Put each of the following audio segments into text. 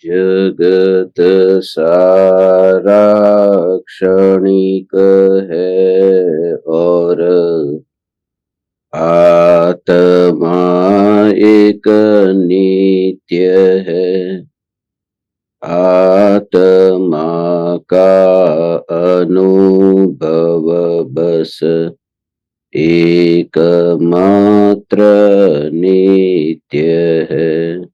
जगत सारा क्षणिक है और आत्मा एक नित्य है। आत्मा का अनुभव बस एकमात्र नित्य है।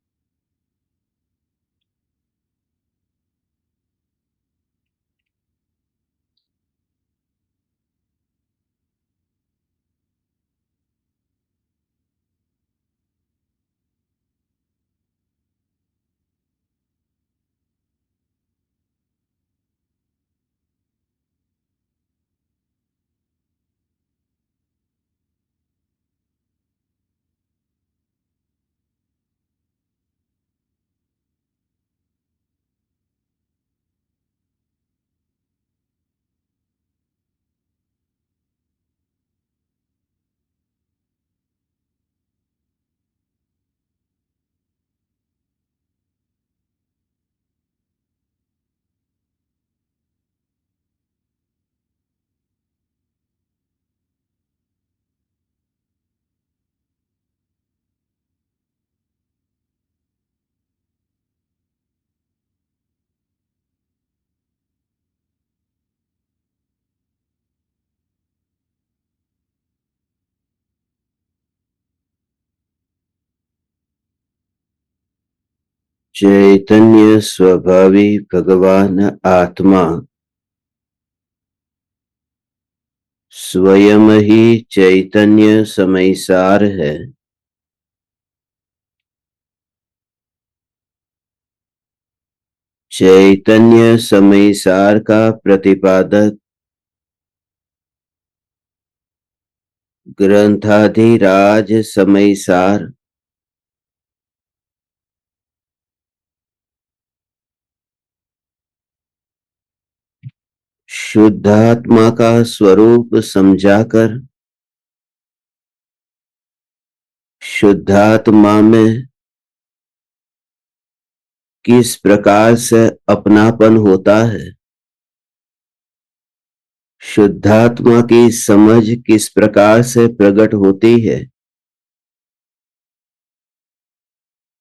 चैतन्य स्वभावी भगवान आत्मा स्वयं ही चैतन्य समयसार है। चैतन्य समयसार का प्रतिपादक ग्रंथाधिराज समयसार शुद्धात्मा का स्वरूप समझाकर शुद्धात्मा में किस प्रकार से अपनापन होता है, शुद्धात्मा की समझ किस प्रकार से प्रकट होती है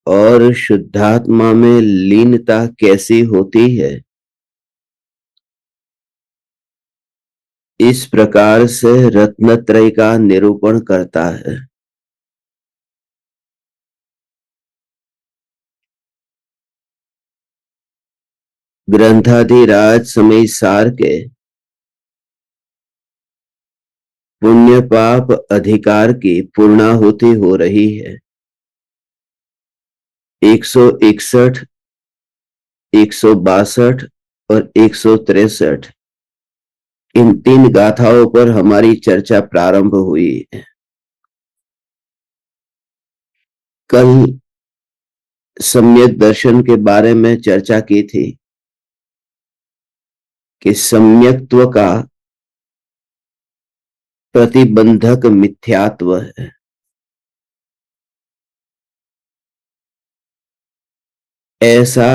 और शुद्धात्मा में लीनता कैसी होती है, इस प्रकार से रत्नत्रय का निरूपण करता है। ग्रंथाधिराज समयसार के पुण्य पाप अधिकार की पूर्णाहुति हो रही है। 161, 162 और 163 इन 3 गाथाओं पर हमारी चर्चा प्रारंभ हुई है। कल सम्यक दर्शन के बारे में चर्चा की थी कि सम्यक्त्व का प्रतिबंधक मिथ्यात्व है। ऐसा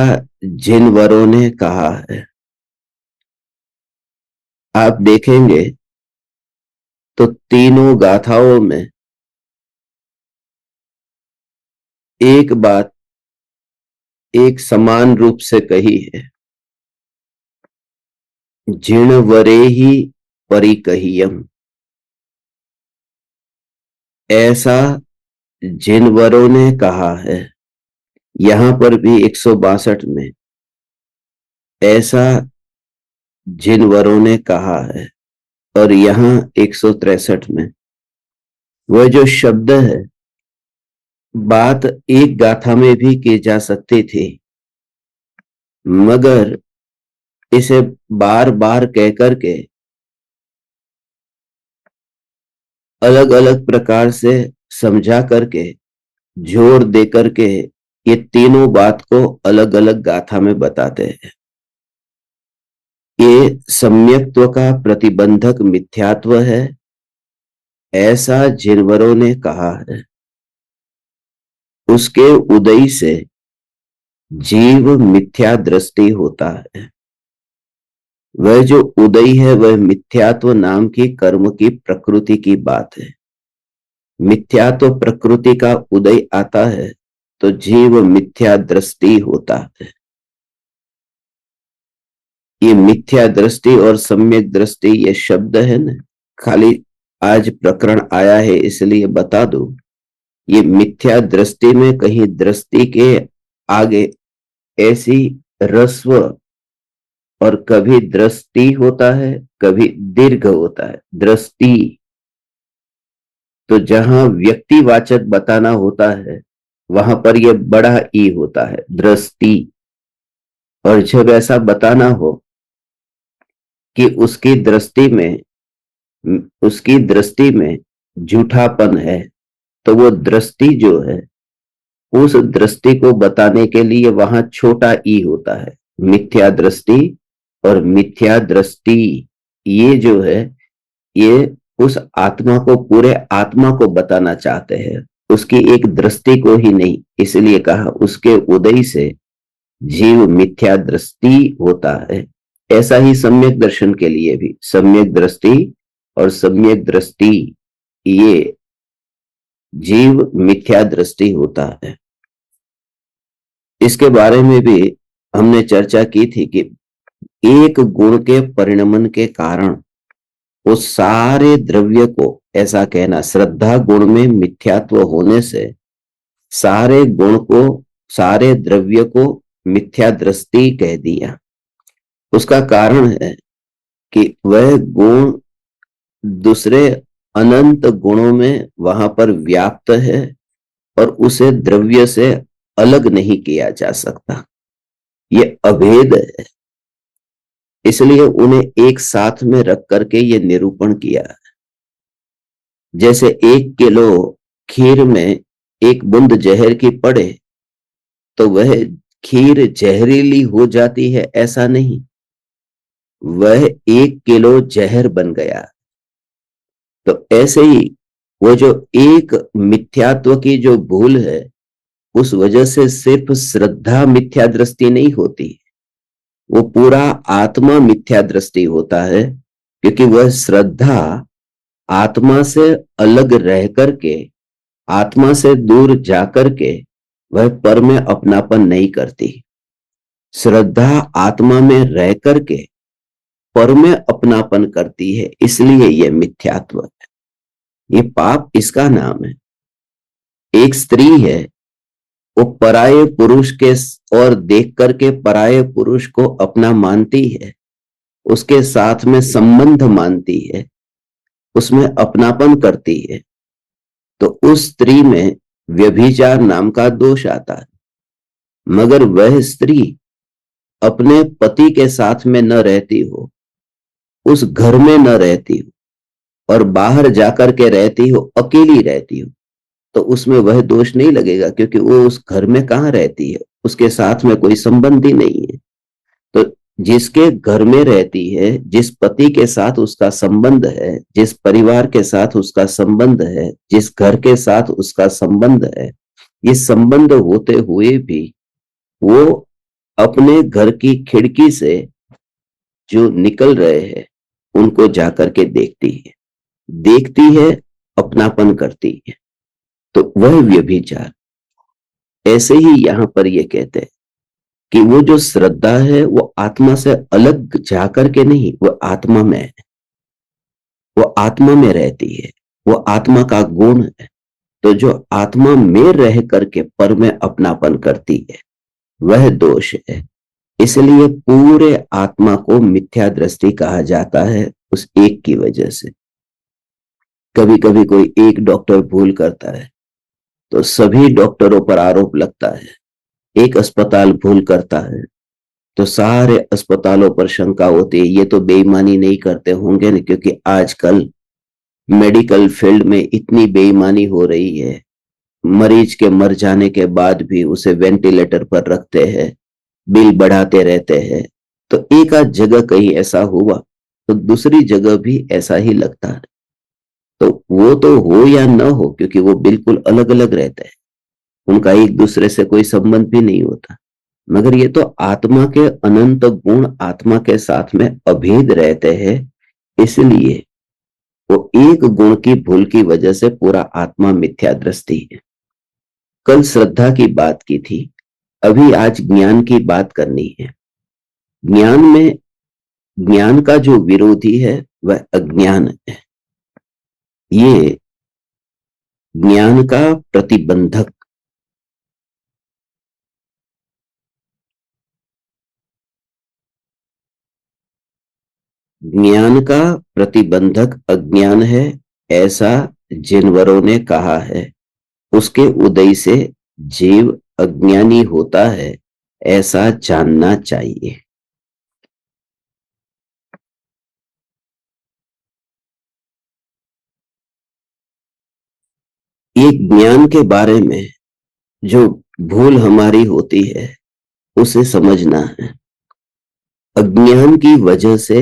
जिन वरों ने कहा है। आप देखेंगे तो तीनों गाथाओं में एक बात एक समान रूप से कही है, जिण वरे ही परिकहियम। ऐसा जिन वरों ने कहा है। यहां पर भी 162 में ऐसा जिन वरों ने कहा है और यहां 163 में वह जो शब्द है, बात एक गाथा में भी की जा सकती थी, मगर इसे बार बार कह करके अलग अलग प्रकार से समझा करके जोर दे करके ये तीनों बात को अलग अलग गाथा में बताते हैं। ये सम्यक्त्व का प्रतिबंधक मिथ्यात्व है, ऐसा जिनवरों ने कहा है। उसके उदय से जीव मिथ्या दृष्टि होता है। वह जो उदय है वह मिथ्यात्व नाम की कर्म की प्रकृति की बात है। मिथ्यात्व प्रकृति का उदय आता है तो जीव मिथ्या दृष्टि होता है। ये मिथ्या दृष्टि और सम्यक दृष्टि ये शब्द है ना, खाली आज प्रकरण आया है इसलिए बता दो। ये मिथ्या दृष्टि में कहीं दृष्टि के आगे ऐसी रस्व और कभी दृष्टि होता है, कभी दीर्घ होता है दृष्टि। तो जहां व्यक्तिवाचक बताना होता है वहां पर यह बड़ा ई होता है दृष्टि। और जब ऐसा बताना हो कि उसकी दृष्टि में झूठापन है, तो वो दृष्टि जो है उस दृष्टि को बताने के लिए वहां छोटा ई होता है। मिथ्या दृष्टि और मिथ्या दृष्टि ये जो है ये उस आत्मा को, पूरे आत्मा को बताना चाहते हैं, उसकी एक दृष्टि को ही नहीं। इसलिए कहा उसके उदय से जीव मिथ्या दृष्टि होता है। ऐसा ही सम्यक दर्शन के लिए भी सम्यक दृष्टि और सम्यक दृष्टि ये जीव मिथ्या दृष्टि होता है। इसके बारे में भी हमने चर्चा की थी कि एक गुण के परिणमन के कारण उस सारे द्रव्य को, ऐसा कहना श्रद्धा गुण में मिथ्यात्व होने से सारे गुण को, सारे द्रव्य को मिथ्या दृष्टि कह दिया। उसका कारण है कि वह गुण दूसरे अनंत गुणों में वहां पर व्याप्त है और उसे द्रव्य से अलग नहीं किया जा सकता। ये अभेद है, इसलिए उन्हें एक साथ में रख करके ये निरूपण किया। जैसे 1 किलो खीर में 1 बूंद जहर की पड़े तो वह खीर जहरीली हो जाती है, ऐसा नहीं, वह 1 किलो जहर बन गया। तो ऐसे ही वो जो एक मिथ्यात्व की जो भूल है, उस वजह से सिर्फ श्रद्धा मिथ्या दृष्टि नहीं होती, वो पूरा आत्मा मिथ्या दृष्टि होता है। क्योंकि वह श्रद्धा आत्मा से अलग रह करके, आत्मा से दूर जाकर के वह पर में अपनापन नहीं करती। श्रद्धा आत्मा में रह करके पर में अपनापन करती है, इसलिए यह मिथ्यात्व है। ये पाप इसका नाम है। एक स्त्री है, वो पराये पुरुष के और देख करके पराये पुरुष को अपना मानती है, उसके साथ में संबंध मानती है, उसमें अपनापन करती है, तो उस स्त्री में व्यभिचार नाम का दोष आता है। मगर वह स्त्री अपने पति के साथ में न रहती हो, उस घर में न रहती हो और बाहर जाकर के रहती हो, अकेली रहती हो, तो उसमें वह दोष नहीं लगेगा, क्योंकि वो उस घर में कहाँ रहती है, उसके साथ में कोई संबंध ही नहीं है। तो जिसके घर में रहती है, जिस पति के साथ उसका संबंध है, जिस परिवार के साथ उसका संबंध है, जिस घर के साथ उसका संबंध है, ये संबंध होते हुए भी वो अपने घर की खिड़की से जो निकल रहे हैं उनको जाकर के देखती है, अपनापन करती है, तो वह व्यभिचार। ऐसे ही यहां पर ये कहते हैं कि वो जो श्रद्धा है वो आत्मा से अलग जाकर के नहीं, वो आत्मा में है, वो आत्मा में रहती है, वो आत्मा का गुण है। तो जो आत्मा में रह करके पर में अपनापन करती है वह दोष है। इसलिए पूरे आत्मा को मिथ्या दृष्टि कहा जाता है, उस एक की वजह से। कभी कभी कोई एक डॉक्टर भूल करता है तो सभी डॉक्टरों पर आरोप लगता है, एक अस्पताल भूल करता है तो सारे अस्पतालों पर शंका होती है, ये तो बेईमानी नहीं करते होंगे ना, क्योंकि आजकल मेडिकल फील्ड में इतनी बेईमानी हो रही है मरीज के मर जाने के बाद भी उसे वेंटिलेटर पर रखते हैं, बिल बढ़ाते रहते हैं। तो एक आध जगह कहीं ऐसा हुआ तो दूसरी जगह भी ऐसा ही लगता है। तो वो तो हो या ना हो, क्योंकि वो बिल्कुल अलग अलग रहते हैं, उनका एक दूसरे से कोई संबंध भी नहीं होता। मगर ये तो आत्मा के अनंत गुण आत्मा के साथ में अभेद रहते हैं, इसलिए वो एक गुण की भूल की वजह से पूरा आत्मा मिथ्या दृष्टि है। कल श्रद्धा की बात की थी, अभी आज ज्ञान की बात करनी है। ज्ञान में ज्ञान का जो विरोधी है वह अज्ञान है। ये ज्ञान का प्रतिबंधक, ज्ञान का प्रतिबंधक अज्ञान है, ऐसा जिनवरों ने कहा है। उसके उदय से जीव अज्ञानी होता है, ऐसा जानना चाहिए। ये ज्ञान के बारे में जो भूल हमारी होती है उसे समझना है। अज्ञान की वजह से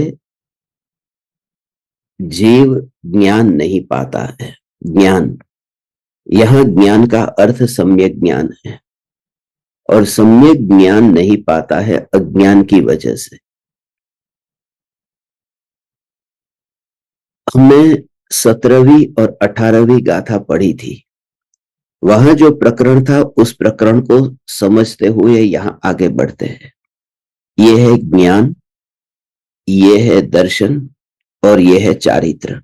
जीव ज्ञान नहीं पाता है। ज्ञान, यहां ज्ञान का अर्थ सम्यक ज्ञान है, और सम्यक ज्ञान नहीं पाता है अज्ञान की वजह से। हमने 17वीं और 18वीं गाथा पढ़ी थी। वहां जो प्रकरण था उस प्रकरण को समझते हुए यहां आगे बढ़ते हैं। यह है ज्ञान, यह है दर्शन, और यह है चारित्र।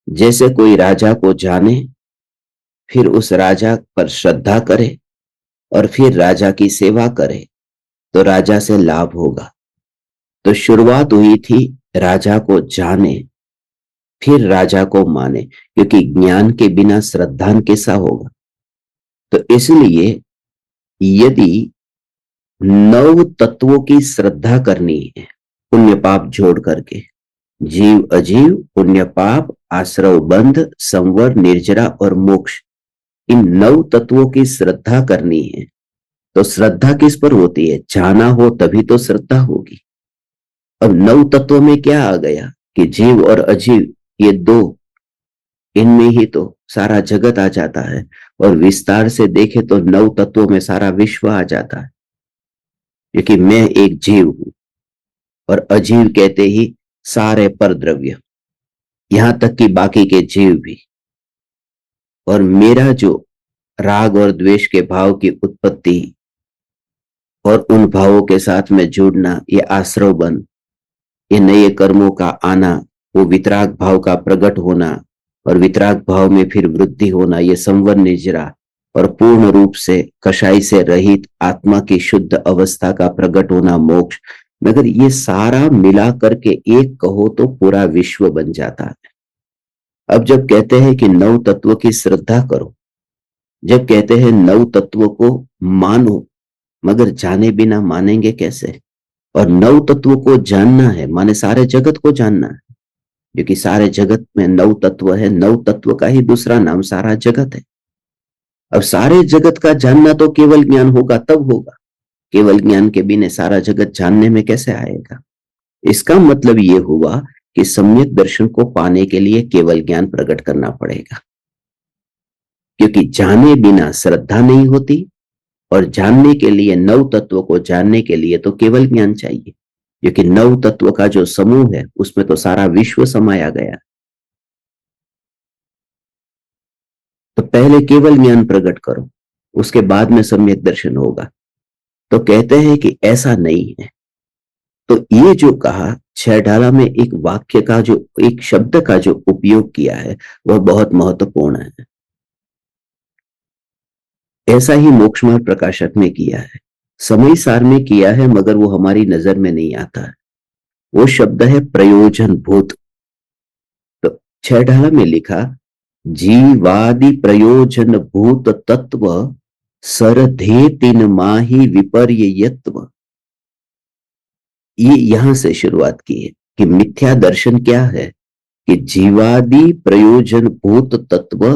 जैसे कोई राजा को जाने, फिर उस राजा पर श्रद्धा करे और फिर राजा की सेवा करे तो राजा से लाभ होगा। तो शुरुआत हुई थी राजा को जाने, फिर राजा को माने, क्योंकि ज्ञान के बिना श्रद्धा कैसा होगा। तो इसलिए यदि 9 तत्वों की श्रद्धा करनी है, पुण्य पाप जोड़ करके, जीव अजीव, पुण्य पाप, आश्रव बंध, संवर, निर्जरा और मोक्ष, इन 9 तत्वों की श्रद्धा करनी है, तो श्रद्धा किस पर होती है? जाना हो तभी तो श्रद्धा होगी। अब 9 तत्वों में क्या आ गया कि जीव और अजीव, ये दो, इनमें ही तो सारा जगत आ जाता है। और विस्तार से देखे तो 9 तत्वों में सारा विश्व आ जाता है, क्योंकि मैं एक जीव हूं, और अजीव कहते ही सारे पर द्रव्य, यहां तक कि बाकी के जीव भी। और मेरा जो राग और द्वेष के भाव की उत्पत्ति और उन भावों के साथ में जुड़ना, ये आश्रव बन, ये नए कर्मों का आना, वो वितराग भाव का प्रकट होना, और वितराग भाव में फिर वृद्धि होना, ये संवर, निजरा, और पूर्ण रूप से कषाय से रहित आत्मा की शुद्ध अवस्था का प्रकट होना, मोक्ष। मगर ये सारा मिला करके एक कहो तो पूरा विश्व बन जाता है। अब जब कहते हैं कि 9 तत्वों की श्रद्धा करो, जब कहते हैं 9 तत्वों को मानो, मगर जाने बिना मानेंगे कैसे? और 9 तत्वों को जानना है माने सारे जगत को जानना है, क्योंकि सारे जगत में 9 तत्व है। 9 तत्व का ही दूसरा नाम सारा जगत है। अब सारे जगत का जानना तो केवल ज्ञान होगा तब होगा, केवल ज्ञान के बिना सारा जगत जानने में कैसे आएगा? इसका मतलब यह हुआ कि सम्यक दर्शन को पाने के लिए केवल ज्ञान प्रकट करना पड़ेगा, क्योंकि जाने बिना श्रद्धा नहीं होती, और जानने के लिए 9 तत्वों को जानने के लिए तो केवल ज्ञान चाहिए, क्योंकि 9 तत्व का जो समूह है उसमें तो सारा विश्व समाया गया। तो पहले केवल ज्ञान प्रकट करो, उसके बाद में सम्यक दर्शन होगा। तो कहते हैं कि ऐसा नहीं है। तो ये जो कहा 6 ढाला में, एक वाक्य का जो, एक शब्द का जो उपयोग किया है वह बहुत महत्वपूर्ण है। ऐसा ही मोक्ष मार्ग प्रकाशक ने किया है, समय सार में किया है, मगर वो हमारी नजर में नहीं आता है। वो शब्द है प्रयोजन भूत। तो 6 ढाला में लिखा, जीवादि प्रयोजन भूत तत्व सरधे तीन माही विपर्ययत्व। ये यहां से शुरुआत की है कि मिथ्या दर्शन क्या है कि जीवादि प्रयोजन भूत तत्व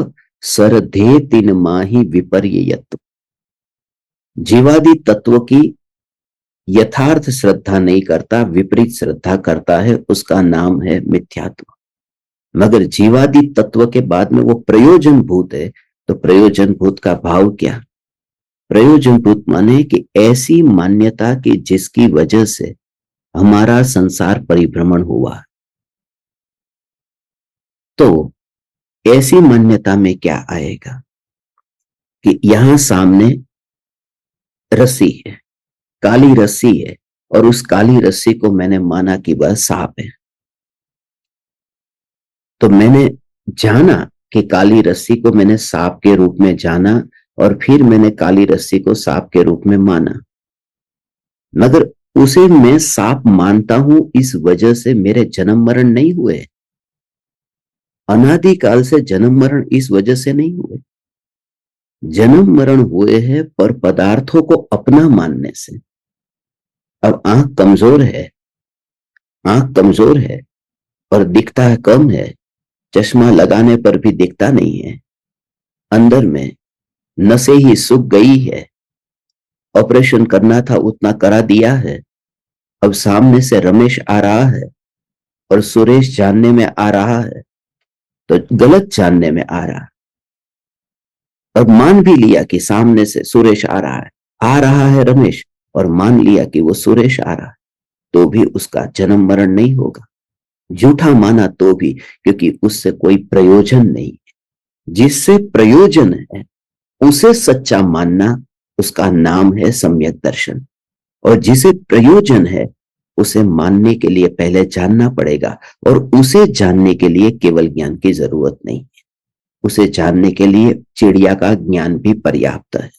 सरधे तिन माही विपर्ययत्व। जीवादि तत्व की यथार्थ श्रद्धा नहीं करता, विपरीत श्रद्धा करता है, उसका नाम है मिथ्यात्व। मगर जीवादि तत्व के बाद में वो प्रयोजन भूत है, तो प्रयोजन भूत का भाव क्या? प्रयोजन भूत माने कि ऐसी मान्यता की जिसकी वजह से हमारा संसार परिभ्रमण हुआ। तो ऐसी मान्यता में क्या आएगा कि यहां सामने रस्सी है, काली रस्सी है, और उस काली रस्सी को मैंने माना कि वह सांप है। तो मैंने जाना कि काली रस्सी को मैंने सांप के रूप में जाना, और फिर मैंने काली रस्सी को सांप के रूप में माना। मगर उसे मैं सांप मानता हूं इस वजह से मेरे जन्म मरण नहीं हुए। अनादिकाल से जन्म मरण इस वजह से नहीं हुए। जन्म मरण हुए हैं पर पदार्थों को अपना मानने से। अब आंख कमजोर है, आंख कमजोर है और दिखता है कम है, चश्मा लगाने पर भी दिखता नहीं है। अंदर में नसें ही सूख गई है, ऑपरेशन करना था उतना करा दिया है। अब सामने से रमेश आ रहा है और सुरेश जानने में आ रहा है, तो गलत जानने में आ रहा है। और मान भी लिया कि सामने से सुरेश आ रहा है रमेश, और मान लिया कि वो सुरेश आ रहा है, तो भी उसका जन्म मरण नहीं होगा। झूठा माना तो भी, क्योंकि उससे कोई प्रयोजन नहीं है। जिससे प्रयोजन है उसे सच्चा मानना, उसका नाम है सम्यक दर्शन। और जिसे प्रयोजन है उसे मानने के लिए पहले जानना पड़ेगा, और उसे जानने के लिए केवल ज्ञान की जरूरत नहीं है। उसे जानने के लिए चिड़िया का ज्ञान भी पर्याप्त है।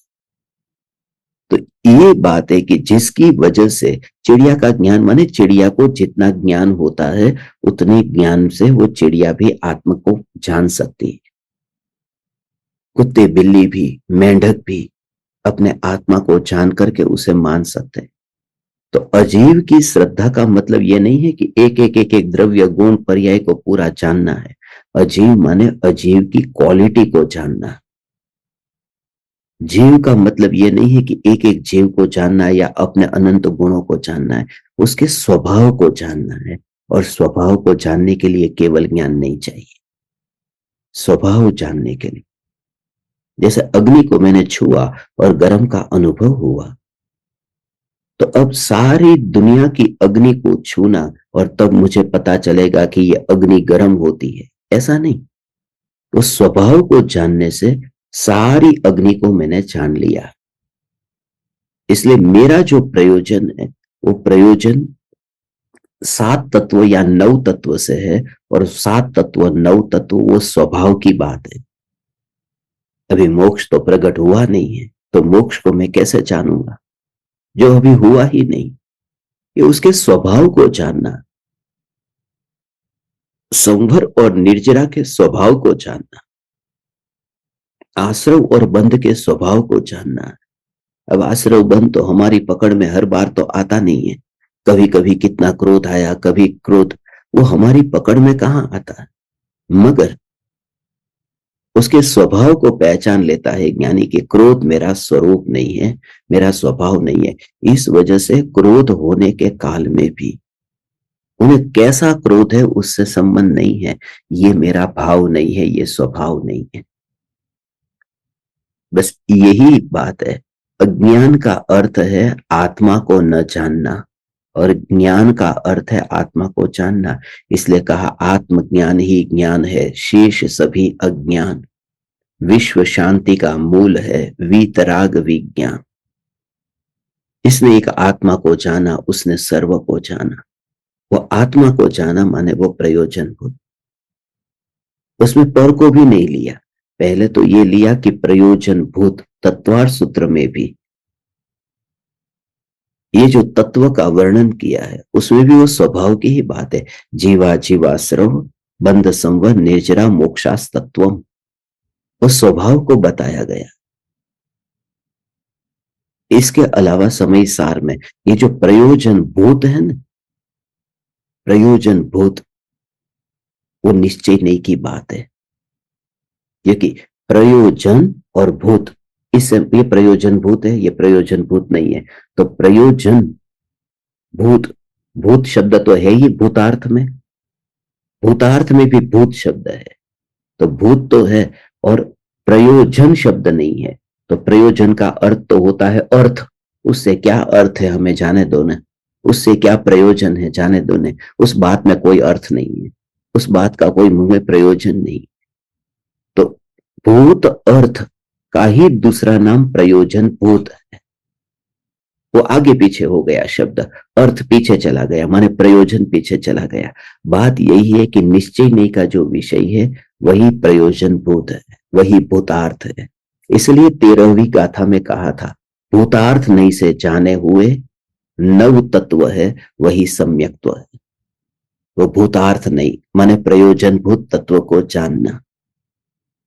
तो ये बात है कि जिसकी वजह से चिड़िया का ज्ञान माने चिड़िया को जितना ज्ञान होता है उतने ज्ञान से वो चिड़िया भी आत्मा को जान सकती है। कुत्ते बिल्ली भी, मेंढक भी अपने आत्मा को जान करके उसे मान सकते हैं। तो अजीव की श्रद्धा का मतलब यह नहीं है कि एक द्रव्य गुण पर्याय को पूरा जानना है। अजीव माने अजीव की क्वालिटी को जानना। जीव का मतलब यह नहीं है कि एक एक जीव को जानना है या अपने अनंत गुणों को जानना है, उसके स्वभाव को जानना है। और स्वभाव को जानने के लिए केवल ज्ञान नहीं चाहिए। स्वभाव जानने के लिए, जैसे अग्नि को मैंने छुआ और गर्म का अनुभव हुआ, तो अब सारी दुनिया की अग्नि को छूना और तब मुझे पता चलेगा कि यह अग्नि गर्म होती है, ऐसा नहीं। तो स्वभाव को जानने से सारी अग्नि को मैंने जान लिया। इसलिए मेरा जो प्रयोजन है वो प्रयोजन 7 तत्व या 9 तत्व से है, और 7 तत्व 9 तत्व वो स्वभाव की बात है। अभी मोक्ष तो प्रकट हुआ नहीं है, तो मोक्ष को मैं कैसे जानूंगा जो अभी हुआ ही नहीं? ये उसके स्वभाव को जानना, संवर और निर्जरा के स्वभाव को जानना, आश्रव और बंध के स्वभाव को जानना। अब आश्रव बंध तो हमारी पकड़ में हर बार तो आता नहीं है। कभी कभी कितना क्रोध आया, कभी क्रोध, वो हमारी पकड़ में कहां आता है। मगर उसके स्वभाव को पहचान लेता है ज्ञानी कि क्रोध मेरा स्वरूप नहीं है, मेरा स्वभाव नहीं है। इस वजह से क्रोध होने के काल में भी उन्हें कैसा क्रोध है उससे संबंध नहीं है। ये मेरा भाव नहीं है, ये स्वभाव नहीं है। बस यही बात है। अज्ञान का अर्थ है आत्मा को न जानना, और ज्ञान का अर्थ है आत्मा को जानना। इसलिए कहा आत्मज्ञान ही ज्ञान है, शेष सभी अज्ञान। विश्व शांति का मूल है वीतराग विज्ञान। इसने एक आत्मा को जाना, उसने सर्व को जाना। वो आत्मा को जाना माने वो प्रयोजन भूत। उसमें पर को भी नहीं लिया। पहले तो ये लिया कि प्रयोजन भूत तत्वार सूत्र में भी ये जो तत्व का वर्णन किया है उसमें भी वो स्वभाव की ही बात है। जीवा जीवाश्रव बंध संवर निर्जरा मोक्षास तत्वम, वो स्वभाव को बताया गया। इसके अलावा समय सार में ये जो प्रयोजन भूत है ना, प्रयोजन भूत वो निश्चय नहीं की बात है। क्योंकि प्रयोजन और भूत, इस ये प्रयोजन भूत है, ये प्रयोजन भूत नहीं है। तो प्रयोजन भूत, भूत शब्द तो है ही भूतार्थ में, भूतार्थ में भी भूत शब्द है, तो भूत तो है और प्रयोजन शब्द नहीं है। तो प्रयोजन का अर्थ तो होता है अर्थ, उससे क्या अर्थ है हमें जाने दो ना, उससे क्या प्रयोजन है जाने दो ने, उस बात में कोई अर्थ नहीं है, उस बात का कोई मुंह में प्रयोजन नहीं। तो भूत अर्थ का ही दूसरा नाम प्रयोजन भूत है। वो आगे पीछे हो गया शब्द, अर्थ पीछे चला गया, माने प्रयोजन पीछे चला गया। बात यही है कि निश्चय नहीं का जो विषय है वही प्रयोजन भूत है, वही भूतार्थ है। इसलिए 13वीं गाथा में कहा था, भूतार्थ नहीं से जाने हुए नव तत्व है वही सम्यक्त्व है। वो भूतार्थ नहीं माने प्रयोजन भूत तत्व को जानना।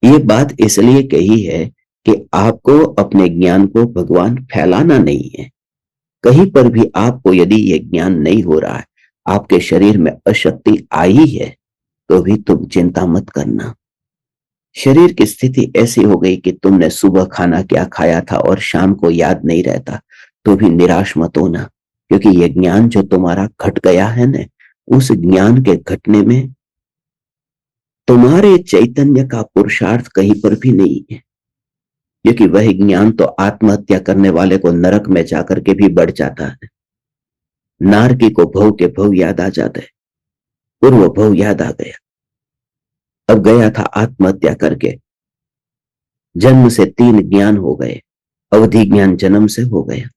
ये बात इसलिए कही है कि आपको अपने ज्ञान को भगवान फैलाना नहीं है। कहीं पर भी आपको यदि ये ज्ञान नहीं हो रहा है, आपके शरीर में अशक्ति आई है, तो भी तुम चिंता मत करना। शरीर की स्थिति ऐसी हो गई कि तुमने सुबह खाना क्या खाया था और शाम को याद नहीं रहता, तो भी निराश मत होना, क्योंकि ये ज्ञान जो तुम्हारा घट गया है ना, उस ज्ञान के घटने में तुम्हारे चैतन्य का पुरुषार्थ कहीं पर भी नहीं है। क्योंकि वह ज्ञान तो आत्महत्या करने वाले को नरक में जाकर के भी बढ़ जाता है। नारकी को भव के भव याद आ जाते हैं, पूर्व भव याद आ गया, अब गया था आत्महत्या करके। जन्म से 3 ज्ञान हो गए, अवधि ज्ञान जन्म से हो गया।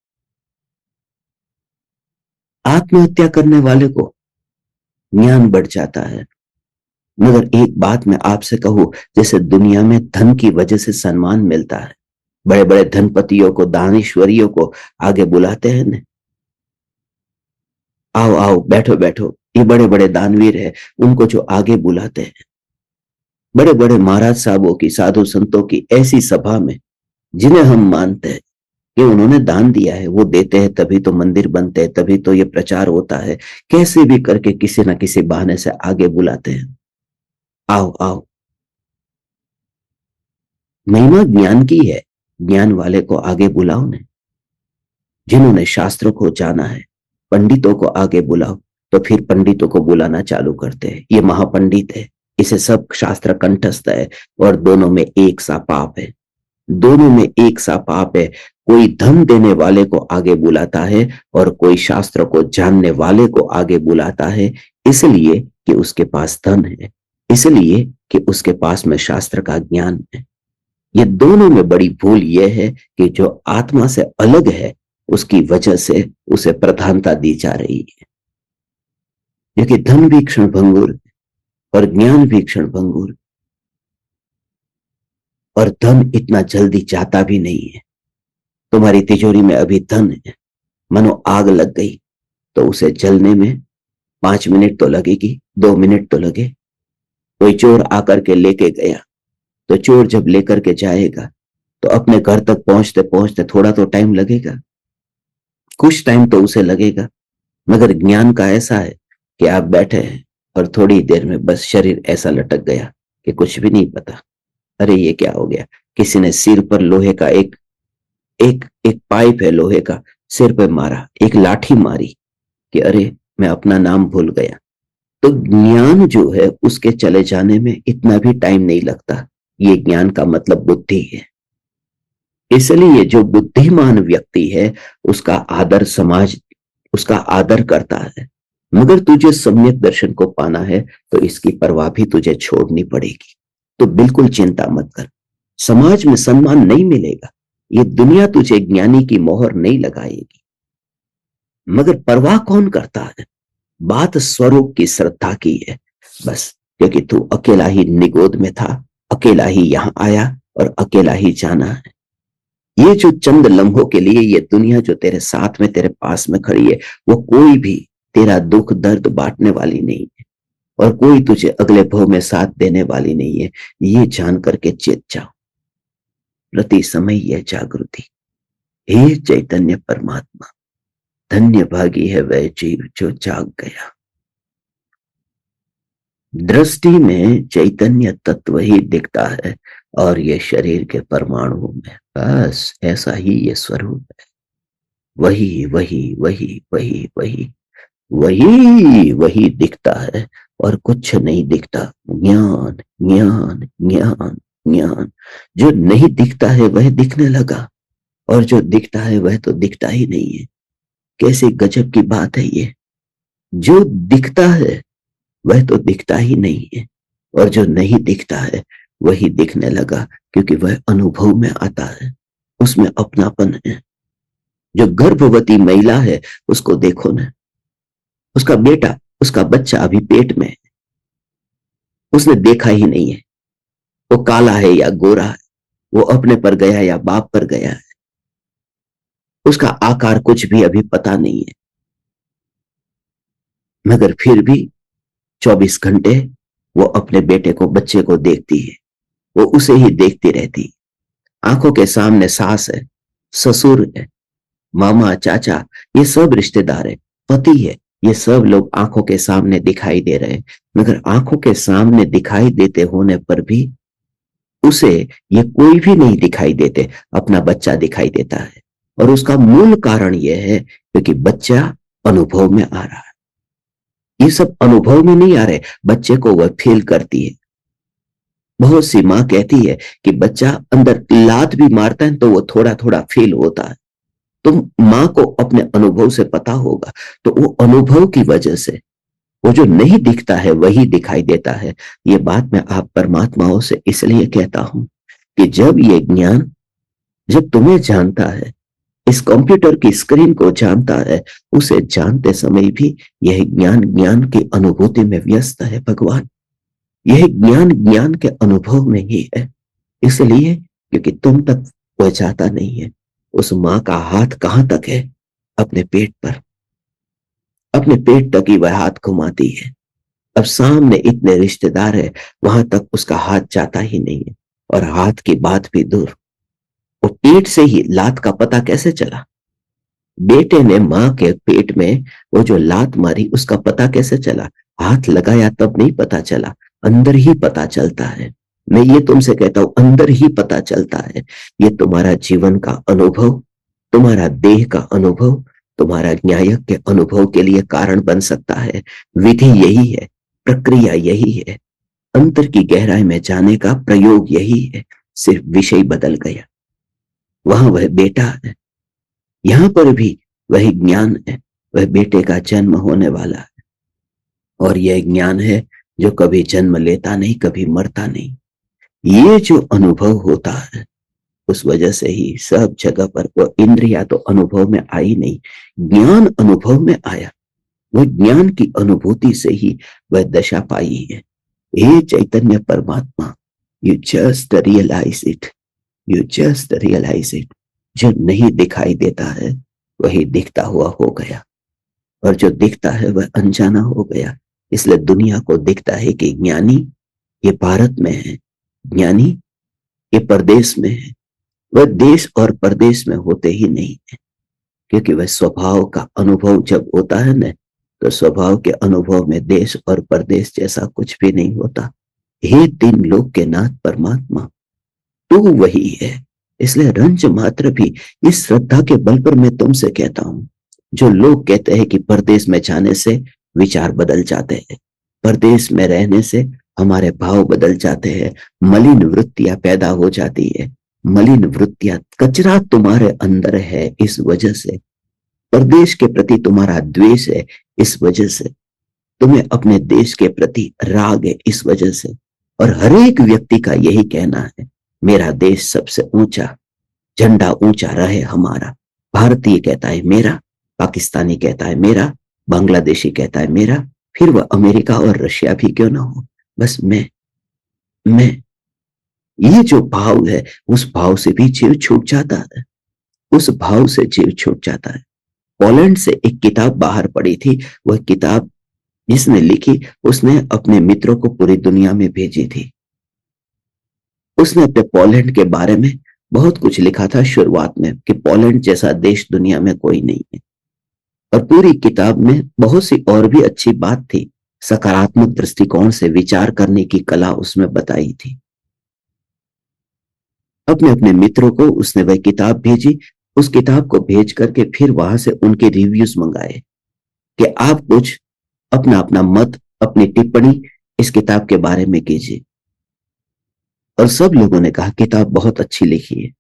आत्महत्या करने वाले को ज्ञान बढ़ जाता है। मगर एक बात मैं आपसे कहूं, जैसे दुनिया में धन की वजह से सम्मान मिलता है, बड़े बड़े धनपतियों को, दानेश्वरियों को आगे बुलाते हैं ना, आओ आओ बैठो बैठो, ये बड़े बड़े दानवीर है, उनको जो आगे बुलाते हैं। बड़े बड़े महाराज साहबों की, साधु संतों की ऐसी सभा में, जिन्हें हम मानते हैं कि उन्होंने दान दिया है, वो देते हैं तभी तो मंदिर बनते हैं, तभी तो ये प्रचार होता है, कैसे भी करके किसी ना किसी बहाने से आगे बुलाते हैं, आओ आओ। महिमा ज्ञान की है, ज्ञान वाले को आगे बुलाओ ने, जिन्होंने शास्त्रों को जाना है, पंडितों को आगे बुलाओ। तो फिर पंडितों को बुलाना चालू करते हैं, ये महापंडित है, इसे सब शास्त्र कंठस्थ है, और दोनों में एक सा पाप है, दोनों में एक सा पाप है। कोई धन देने वाले को आगे बुलाता है और कोई शास्त्र को जानने वाले को आगे बुलाता है, इसलिए कि उसके पास धन है, इसलिए कि उसके पास में शास्त्र का ज्ञान है। ये दोनों में बड़ी भूल यह है कि जो आत्मा से अलग है उसकी वजह से उसे प्रधानता दी जा रही है। क्योंकि धन भी क्षण भंगुर और ज्ञान भी क्षण भंगुर, और धन इतना जल्दी जाता भी नहीं है। तुम्हारी तिजोरी में अभी धन है, मानो आग लग गई तो उसे जलने में 5 मिनट तो लगेगी, 2 मिनट तो लगे। कोई चोर आकर के लेके गया, तो चोर जब लेकर के जाएगा तो अपने घर तक पहुंचते पहुंचते थोड़ा तो टाइम लगेगा, कुछ टाइम तो उसे लगेगा। मगर ज्ञान का ऐसा है कि आप बैठे हैं और थोड़ी देर में बस शरीर ऐसा लटक गया कि कुछ भी नहीं पता, अरे ये क्या हो गया। किसी ने सिर पर लोहे का एक एक एक पाइप है लोहे का, सिर पे मारा, एक लाठी मारी कि अरे मैं अपना नाम भूल गया। तो ज्ञान जो है उसके चले जाने में इतना भी टाइम नहीं लगता। ये ज्ञान का मतलब बुद्धि है। इसलिए जो बुद्धिमान व्यक्ति है उसका आदर समाज उसका आदर करता है। मगर तुझे सम्यक दर्शन को पाना है तो इसकी परवाह भी तुझे छोड़नी पड़ेगी। तो बिल्कुल चिंता मत कर, समाज में सम्मान नहीं मिलेगा, ये दुनिया तुझे ज्ञानी की मोहर नहीं लगाएगी। मगर परवाह कौन करता है? बात स्वरूप की श्रद्धा की है बस, क्योंकि तू अकेला ही निगोद में था, अकेला ही यहां आया और अकेला ही जाना है। ये जो चंद लम्हों के लिए ये दुनिया जो तेरे साथ में तेरे पास में खड़ी है, वो कोई भी तेरा दुख दर्द बांटने वाली नहीं है और कोई तुझे अगले भव में साथ देने वाली नहीं है। ये जान करके चेत जाओ, प्रति समय यह जागृति। हे चैतन्य परमात्मा, धन्य भागी है वह जीव जो जाग गया। दृष्टि में चैतन्य तत्व ही दिखता है, और ये शरीर के परमाणुओं में, बस ऐसा ही ये स्वरूप है। वही वही वही वही वही वही वही दिखता है और कुछ नहीं दिखता। ज्ञान ज्ञान ज्ञान ज्ञान। जो नहीं दिखता है वह दिखने लगा, और जो दिखता है वह तो दिखता ही नहीं है। कैसे गजब की बात है ये। जो दिखता है वह तो दिखता ही नहीं है, और जो नहीं दिखता है वही दिखने लगा, क्योंकि वह अनुभव में आता है, उसमें अपनापन है। जो गर्भवती महिला है उसको देखो ना, उसका बेटा, उसका बच्चा अभी पेट में है, उसने देखा ही नहीं है वो काला है या गोरा है, वो अपने पर गया या बाप पर गया है, उसका आकार कुछ भी अभी पता नहीं है। मगर फिर भी 24 घंटे वो अपने बेटे को, बच्चे को देखती है, वो उसे ही देखती रहती है। आंखों के सामने सास है, ससुर है, मामा, चाचा, ये सब रिश्तेदार है, पति है, ये सब लोग आंखों के सामने दिखाई दे रहे हैं। मगर आंखों के सामने दिखाई देते होने पर भी उसे ये कोई भी नहीं दिखाई देते, अपना बच्चा दिखाई देता है। और उसका मूल कारण यह है क्योंकि बच्चा अनुभव में आ रहा है। ये सब अनुभव में नहीं आ रहे, बच्चे को वह फील करती है। बहुत सी माँ कहती है कि बच्चा अंदर लात भी मारता है तो वो थोड़ा थोड़ा फील होता है। तो माँ को अपने अनुभव से पता होगा, तो वो अनुभव की वजह से वो जो नहीं दिखता है वही दिखाई देता है। ये बात मैं आप परमात्माओं से इसलिए कहता हूं कि जब ये ज्ञान, जब तुम्हें जानता है, इस कंप्यूटर की स्क्रीन को जानता है, उसे जानते समय भी यह ज्ञान ज्ञान की अनुभूति में व्यस्त है भगवान। यह ज्ञान ज्ञान के अनुभव में ही है, इसलिए क्योंकि तुम तक वो जाता नहीं है। उस माँ का हाथ कहां तक है? अपने पेट पर, अपने पेट तक ही वह हाथ घुमाती है। अब सामने इतने रिश्तेदार है, वहां तक उसका हाथ जाता ही नहीं है। और हाथ की बात भी दूर, वो पेट से ही लात का पता कैसे चला? बेटे ने मां के पेट में वो जो लात मारी उसका पता कैसे चला? हाथ लगाया तब नहीं पता चला, अंदर ही पता चलता है। मैं ये तुमसे कहता हूं, अंदर ही पता चलता है। ये तुम्हारा जीवन का अनुभव, तुम्हारा देह का अनुभव, तुम्हारा न्यायक के अनुभव के लिए कारण बन सकता है। विधि यही है, प्रक्रिया यही है, अंतर की गहराई में जाने का प्रयोग यही है। सिर्फ विषय बदल गया। वहां वह बेटा है, यहां पर भी वही ज्ञान है। वह बेटे का जन्म होने वाला है, और यह ज्ञान है जो कभी जन्म लेता नहीं, कभी मरता नहीं। ये जो अनुभव होता है, उस वजह से ही सब जगह पर वो इंद्रिया तो अनुभव में आई नहीं, ज्ञान अनुभव में आया। वो ज्ञान की अनुभूति से ही वह दशा पाई है। हे चैतन्य परमात्मा, you just realise it, you just realise it. जो नहीं दिखाई देता है वही दिखता हुआ हो गया, और जो दिखता है वह अनजाना हो गया। इसलिए दुनिया को दिखता है कि ज्ञानी ये भारत में है, ज्ञानी ये परदेश में है। वह देश और परदेश में होते ही नहीं है, क्योंकि वह स्वभाव का अनुभव जब होता है ना, तो स्वभाव के अनुभव में देश और परदेश जैसा कुछ भी नहीं होता। हे तीन लोक के नाथ परमात्मा, तू वही है। इसलिए रंज मात्र भी इस श्रद्धा के बल पर मैं तुमसे कहता हूं। जो लोग कहते हैं कि परदेश में जाने से विचार बदल जाते हैं, परदेश में रहने से हमारे भाव बदल जाते हैं, मलिन वृत्तियां पैदा हो जाती है। मलिन वृत्तियां, कचरा तुम्हारे अंदर है, इस वजह से परदेश के प्रति तुम्हारा द्वेष है, इस वजह से तुम्हें अपने देश के प्रति राग है, इस वजह से। और हर एक व्यक्ति का यही कहना है, मेरा देश सबसे ऊंचा, झंडा ऊंचा रहे हमारा। भारतीय कहता है मेरा, पाकिस्तानी कहता है मेरा, बांग्लादेशी कहता है मेरा, फिर वह अमेरिका और रशिया भी क्यों ना हो, बस मैं। ये जो भाव है, उस भाव से भी जीव छूट जाता है, उस भाव से जीव छूट जाता है। पोलैंड से एक किताब बाहर पड़ी थी, वह किताब जिसने लिखी उसने अपने मित्रों को पूरी दुनिया में भेजी थी। उसने अपने पोलैंड के बारे में बहुत कुछ लिखा था शुरुआत में, कि पोलैंड जैसा देश दुनिया में कोई नहीं है। और पूरी किताब में बहुत सी और भी अच्छी बात थी, सकारात्मक दृष्टिकोण से विचार करने की कला उसमें बताई थी। अपने अपने मित्रों को उसने वह किताब भेजी। उस किताब को भेज करके फिर वहां से उनके रिव्यूज मंगाए कि आप कुछ अपना अपना मत, अपनी टिप्पणी इस किताब के बारे में कीजिए। और सब लोगों ने कहा किताब बहुत अच्छी लिखी है,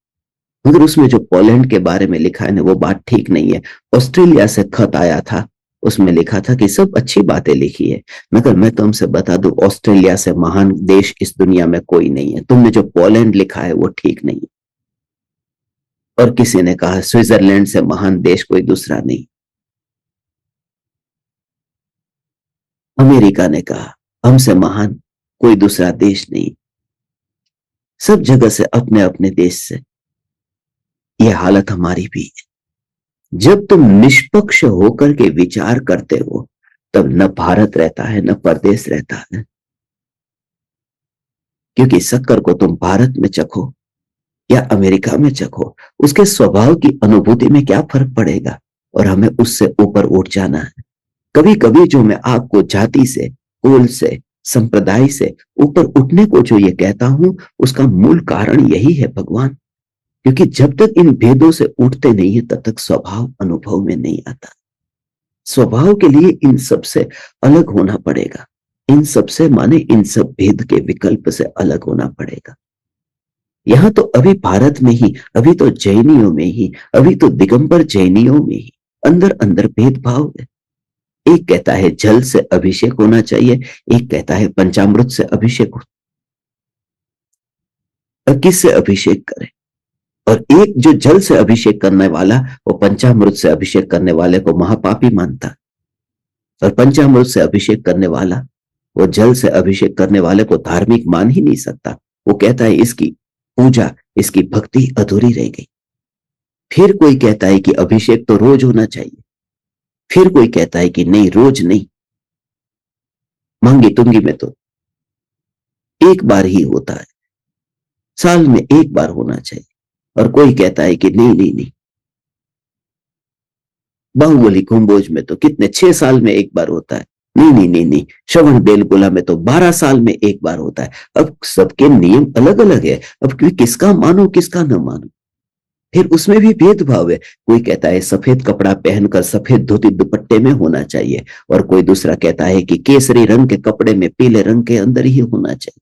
मगर उसमें जो पोलैंड के बारे में लिखा है ना, वो बात ठीक नहीं है। ऑस्ट्रेलिया से खत आया था, उसमें लिखा था कि सब अच्छी बातें लिखी है, मगर मैं तुमसे बता दूं, ऑस्ट्रेलिया से महान देश इस दुनिया में कोई नहीं है। तुमने जो पोलैंड लिखा है वो ठीक नहीं है। और किसी ने कहा स्विट्जरलैंड से महान देश कोई दूसरा नहीं। अमेरिका ने कहा हमसे महान कोई दूसरा देश नहीं। सब जगह से, अपने अपने देश से। यह हालत हमारी भी है। जब तुम निष्पक्ष होकर के विचार करते हो, तब न भारत रहता है न परदेश रहता है। क्योंकि शक्कर को तुम भारत में चखो या अमेरिका में चखो, उसके स्वभाव की अनुभूति में क्या फर्क पड़ेगा। और हमें उससे ऊपर उठ जाना है। कभी कभी जो मैं आपको जाति से, कुल से, संप्रदाय से ऊपर उठने को जो ये कहता हूं, उसका मूल कारण यही है भगवान। क्योंकि जब तक इन भेदों से उठते नहीं है, तब तक स्वभाव अनुभव में नहीं आता। स्वभाव के लिए इन सब से अलग होना पड़ेगा। इन सब से माने इन सब भेद के विकल्प से अलग होना पड़ेगा। यहां तो अभी भारत में ही, अभी तो जैनियों में ही, अभी तो दिगंबर जैनियों में ही अंदर अंदर भेदभाव है। एक कहता है जल से अभिषेक होना चाहिए, एक कहता है पंचामृत से अभिषेक हो। किससे अभिषेक करें? और एक जो जल से अभिषेक करने वाला, वो पंचामृत से अभिषेक करने वाले को महापापी मानता। और पंचामृत से अभिषेक करने वाला वो जल से अभिषेक करने वाले को धार्मिक मान ही नहीं सकता। वो कहता है इसकी पूजा, इसकी भक्ति अधूरी रह गई। फिर कोई कहता है कि अभिषेक तो रोज होना चाहिए। फिर कोई कहता है कि नहीं, रोज नहीं, मांगी तुंगी में तो एक बार ही होता है, साल में एक बार होना चाहिए। और कोई कहता है कि नहीं नहीं नहीं, बाहुबली कुंभोज में तो कितने 6 साल में एक बार होता है। नहीं नहीं नहीं नहीं, श्रवण बेलगोला में तो 12 साल में एक बार होता है। अब सबके नियम अलग अलग है। अब किसका मानो किसका न मानो, फिर उसमें भी भेदभाव है। कोई कहता है सफेद कपड़ा पहनकर सफेद धोती दुपट्टे में होना चाहिए, और कोई दूसरा कहता है कि केसरी रंग के कपड़े में पीले रंग के अंदर ही होना चाहिए।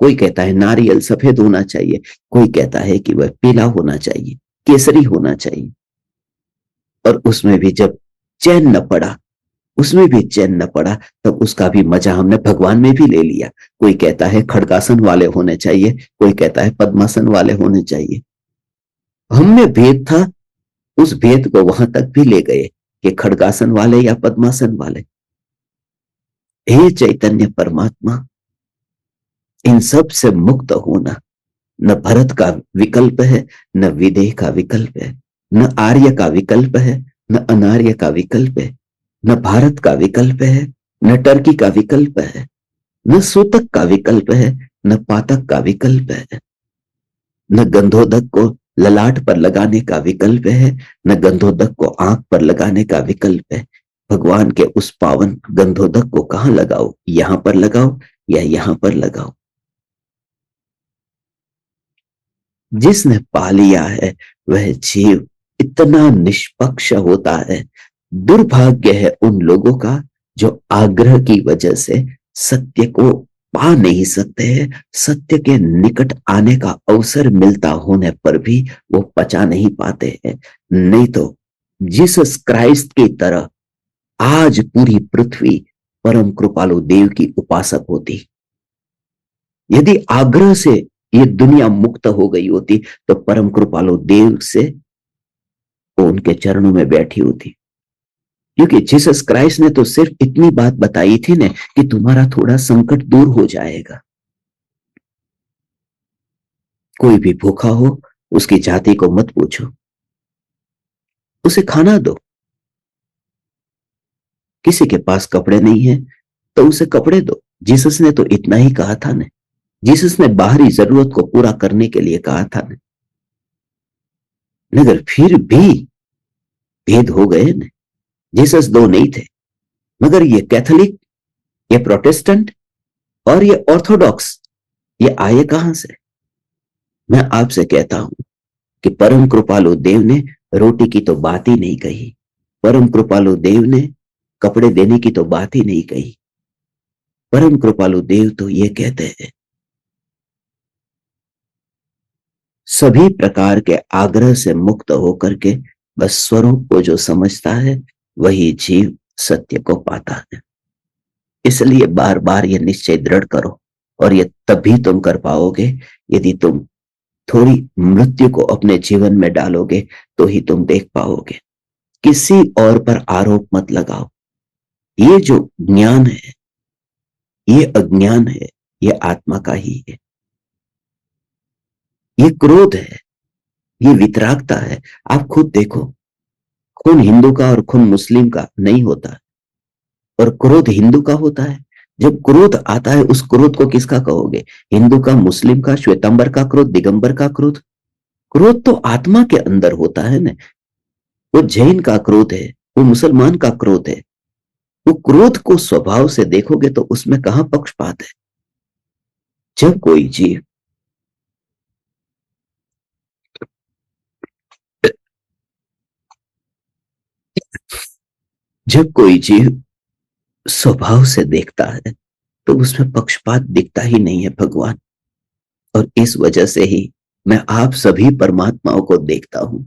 कोई कहता है नारियल सफेद होना चाहिए, कोई कहता है कि वह पीला होना चाहिए, केसरी होना चाहिए। और उसमें भी जब चैन न पड़ा, उसमें भी चैन न पड़ा, तब उसका भी मजा हमने भगवान में भी ले लिया। कोई कहता है खड़गासन वाले होने चाहिए, कोई कहता है पद्मासन वाले होने चाहिए। हम में भेद था, उस भेद को वहां तक भी ले गए कि खड़गासन वाले या पद्मासन वाले। हे चैतन्य परमात्मा, इन सब से मुक्त होना न भरत का विकल्प है, न विदेह का विकल्प है, न आर्य का विकल्प है, न अनार्य का विकल्प है, न भारत का विकल्प है, न टर्की का विकल्प है, न सूतक का विकल्प है, न पातक का विकल्प है, न गंधोदक को ललाट पर लगाने का विकल्प है, न गंधोदक को आंख पर लगाने का विकल्प है। भगवान के उस पावन गंधोदक को कहां लगाओ? यहां पर लगाओ या यहां पर लगाओ? जिसने पा लिया है वह जीव इतना निष्पक्ष होता है। दुर्भाग्य है उन लोगों का जो आग्रह की वजह से सत्य को पा नहीं सकते हैं। सत्य के निकट आने का अवसर मिलता होने पर भी वो पचा नहीं पाते हैं। नहीं तो जीसस क्राइस्ट की तरह आज पूरी पृथ्वी परम कृपालु देव की उपासक होती। यदि आग्रह से ये दुनिया मुक्त हो गई होती, तो परम कृपालु देव से वो उनके चरणों में बैठी होती। क्योंकि जीसस क्राइस्ट ने तो सिर्फ इतनी बात बताई थी ना कि तुम्हारा थोड़ा संकट दूर हो जाएगा। कोई भी भूखा हो, उसकी जाति को मत पूछो, उसे खाना दो। किसी के पास कपड़े नहीं है तो उसे कपड़े दो। जीसस ने तो इतना ही कहा था ना। जीसस ने बाहरी जरूरत को पूरा करने के लिए कहा था ना। मगर फिर भी भेद हो गए ना। जीसस दो नहीं थे, मगर ये कैथोलिक, ये प्रोटेस्टेंट और ये ऑर्थोडॉक्स, ये आए कहां से? मैं आपसे कहता हूं कि परम कृपालु देव ने रोटी की तो बात ही नहीं कही, परम कृपालु देव ने कपड़े देने की तो बात ही नहीं कही। परम कृपालु देव तो ये कहते हैं, सभी प्रकार के आग्रह से मुक्त होकर के बस स्वरूप को जो समझता है वही जीव सत्य को पाता है। इसलिए बार बार ये निश्चय दृढ़ करो, और ये तभी तुम कर पाओगे यदि तुम थोड़ी मृत्यु को अपने जीवन में डालोगे, तो ही तुम देख पाओगे। किसी और पर आरोप मत लगाओ। ये जो ज्ञान है, ये अज्ञान है, ये आत्मा का ही है। ये क्रोध है, ये वितरागता है। आप खुद देखो, खून हिंदू का और खून मुस्लिम का नहीं होता, और क्रोध हिंदू का होता है। जब क्रोध आता है, उस क्रोध को किसका कहोगे? हिंदू का, मुस्लिम का, श्वेतांबर का क्रोध, दिगंबर का क्रोध? क्रोध तो आत्मा के अंदर होता है ना। वो जैन का क्रोध है, वो मुसलमान का क्रोध है। वो क्रोध को स्वभाव से देखोगे तो उसमें कहां पक्षपात है? जब कोई जीव जब कोई जीव स्वभाव से देखता है तो उसमें पक्षपात दिखता ही नहीं है भगवान। और इस वजह से ही मैं आप सभी परमात्माओं को देखता हूं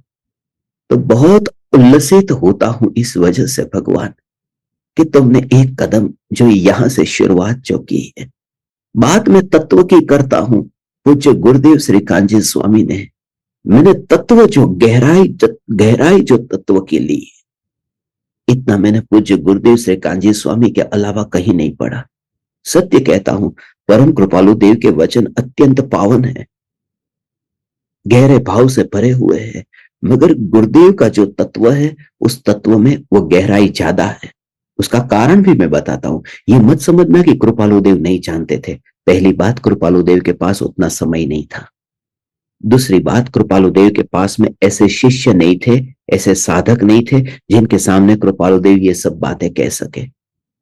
तो बहुत उल्लसित होता हूं, इस वजह से भगवान कि तुमने एक कदम जो यहां से शुरुआत जो की है। बात मैं तत्व की करता हूं, पूज्य गुरुदेव श्री कांजी स्वामी ने, मैंने तत्व जो गहराई जो तत्व की ली, इतना मैंने पूज्य गुरुदेव श्री कांजी स्वामी के अलावा कहीं नहीं पढ़ा। सत्य कहता हूं, परम कृपालु देव के वचन अत्यंत पावन है, गहरे भाव से भरे हुए हैं, मगर गुरुदेव का जो तत्व है उस तत्व में वो गहराई ज्यादा है। उसका कारण भी मैं बताता हूं। ये मत समझना कि कृपालु देव नहीं जानते थे। पहली बात, कृपालु देव के पास उतना समय नहीं था। दूसरी बात, कृपालु देव के पास में ऐसे शिष्य नहीं थे, ऐसे साधक नहीं थे जिनके सामने कृपालु देव ये सब बातें कह सके।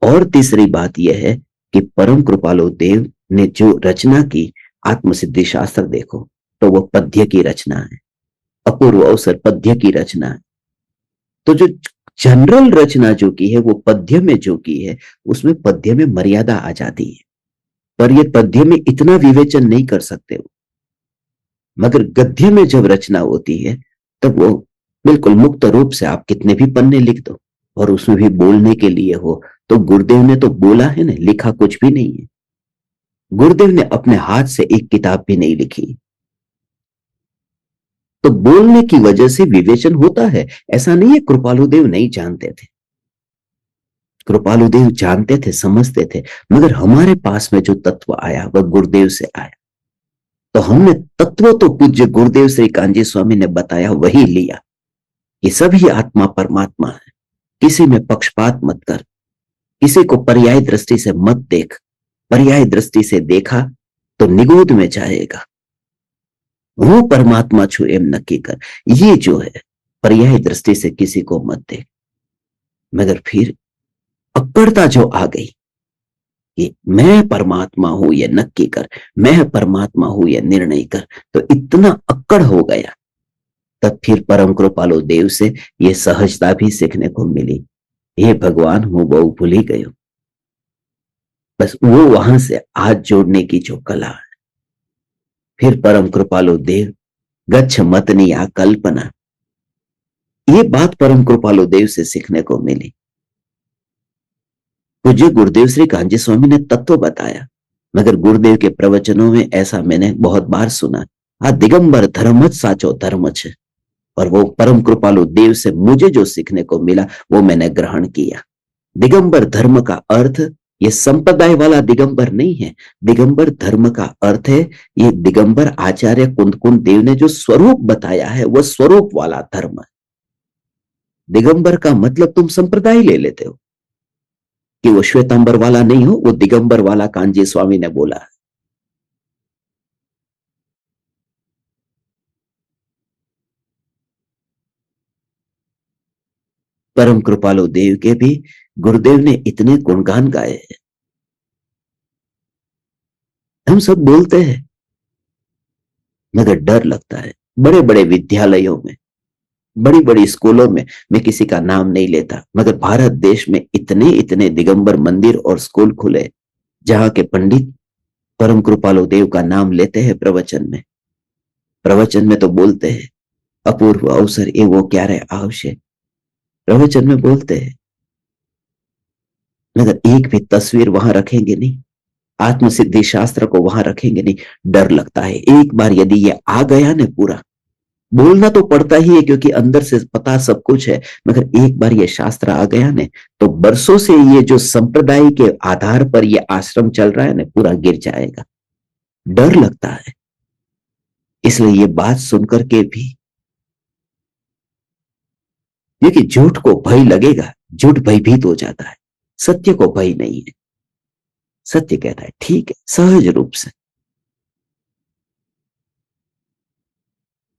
और तीसरी बात यह है कि परम कृपालु देव ने जो रचना की, आत्मसिद्धि शास्त्र देखो तो वो पद्य की रचना है, अपूर्व अवसर पद्य की रचना है। तो जो जनरल रचना जो की है वो पद्य में जो की है, उसमें पद्य में मर्यादा आ जाती है, पर ये पद्य में इतना विवेचन नहीं कर सकते हो। मगर गद्य में जब रचना होती है तब वो बिल्कुल मुक्त रूप से आप कितने भी पन्ने लिख दो, और उसमें भी बोलने के लिए हो। तो गुरुदेव ने तो बोला है ना, लिखा कुछ भी नहीं है। गुरुदेव ने अपने हाथ से एक किताब भी नहीं लिखी। तो बोलने की वजह से विवेचन होता है। ऐसा नहीं है कृपालु देव नहीं जानते थे, कृपालु देव जानते थे, समझते थे, मगर हमारे पास में जो तत्व आया वह गुरुदेव से आया। तो हमने तत्व तो पूज्य गुरुदेव श्री कांजी स्वामी ने बताया वही लिया। ये सभी आत्मा परमात्मा है, किसी में पक्षपात मत कर, किसी को पर्याय दृष्टि से मत देख। पर्याय दृष्टि से देखा तो निगोद में जाएगा। वो परमात्मा छू एम नक्की कर, ये जो है पर्याय दृष्टि से किसी को मत देख। मगर फिर अक्कड़ता जो आ गई कि मैं परमात्मा हूं ये नक्की कर, मैं परमात्मा हूं ये निर्णय कर, तो इतना अक्कड़ हो गया। तब फिर परम कृपालु देव से ये सहजता भी सीखने को मिली। हे भगवान, हूं बहु भूल ही गयो। बस वो वहां से हाथ जोड़ने की जो कला है। फिर परम कृपालु देव, गच्छ मतनिया कल्पना, ये बात परम कृपालु देव से सीखने को मिली। पूज्य गुरुदेव श्री कांजी स्वामी ने तत्व बताया, मगर गुरुदेव के प्रवचनों में ऐसा मैंने बहुत बार सुना, आ दिगंबर धर्म साचो धर्म छे। और वो परम कृपालु देव से मुझे जो सीखने को मिला वो मैंने ग्रहण किया। दिगंबर धर्म का अर्थ ये संप्रदाय वाला दिगंबर नहीं है। दिगंबर धर्म का अर्थ है ये दिगंबर आचार्य कुंद कुंद देव ने जो स्वरूप बताया है वह स्वरूप वाला धर्म है। दिगंबर का मतलब तुम संप्रदाय ले लेते हो कि वो श्वेतांबर वाला नहीं हो, वो दिगंबर वाला कांजी स्वामी ने बोला। परम कृपालु देव के भी गुरुदेव ने इतने गुणगान गाए हैं। हम सब बोलते हैं मगर डर लगता है। बड़े बड़े विद्यालयों में, बड़ी बड़ी स्कूलों में, मैं किसी का नाम नहीं लेता, मगर भारत देश में इतने इतने दिगंबर मंदिर और स्कूल खुले जहां के पंडित परम कृपालु देव का नाम लेते हैं प्रवचन में। प्रवचन में तो बोलते हैं अपूर्व अवसर ये वो क्या रहे आवश्यक, प्रवचन में बोलते हैं, मगर एक भी तस्वीर वहां रखेंगे नहीं, आत्मसिद्धि शास्त्र को वहां रखेंगे नहीं। डर लगता है एक बार यदि ये आ गया ना पूरा, बोलना तो पड़ता ही है क्योंकि अंदर से पता सब कुछ है, मगर एक बार ये शास्त्र आ गया ने तो बरसों से ये जो संप्रदाय के आधार पर ये आश्रम चल रहा है ना पूरा गिर जाएगा। डर लगता है। इसलिए ये बात सुनकर के भी, क्योंकि झूठ को भय लगेगा, झूठ भयभीत हो जाता है, सत्य को भय नहीं है। सत्य कहता है ठीक है, सहज रूप से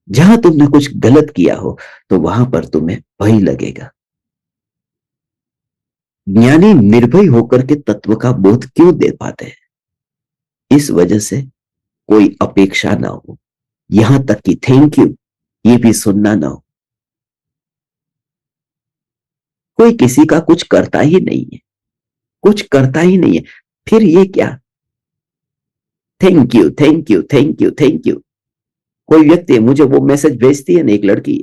जहां तुमने कुछ गलत किया हो तो वहां पर तुम्हें भय लगेगा। ज्ञानी निर्भय होकर के तत्व का बोध क्यों दे पाते हैं? इस वजह से कोई अपेक्षा ना हो, यहां तक कि थैंक यू ये भी सुनना ना हो। कोई किसी का कुछ करता ही नहीं है, कुछ करता ही नहीं है, फिर ये क्या thank you thank you thank you thank you. कोई व्यक्ति मुझे वो मैसेज भेजती है ना, एक लड़की,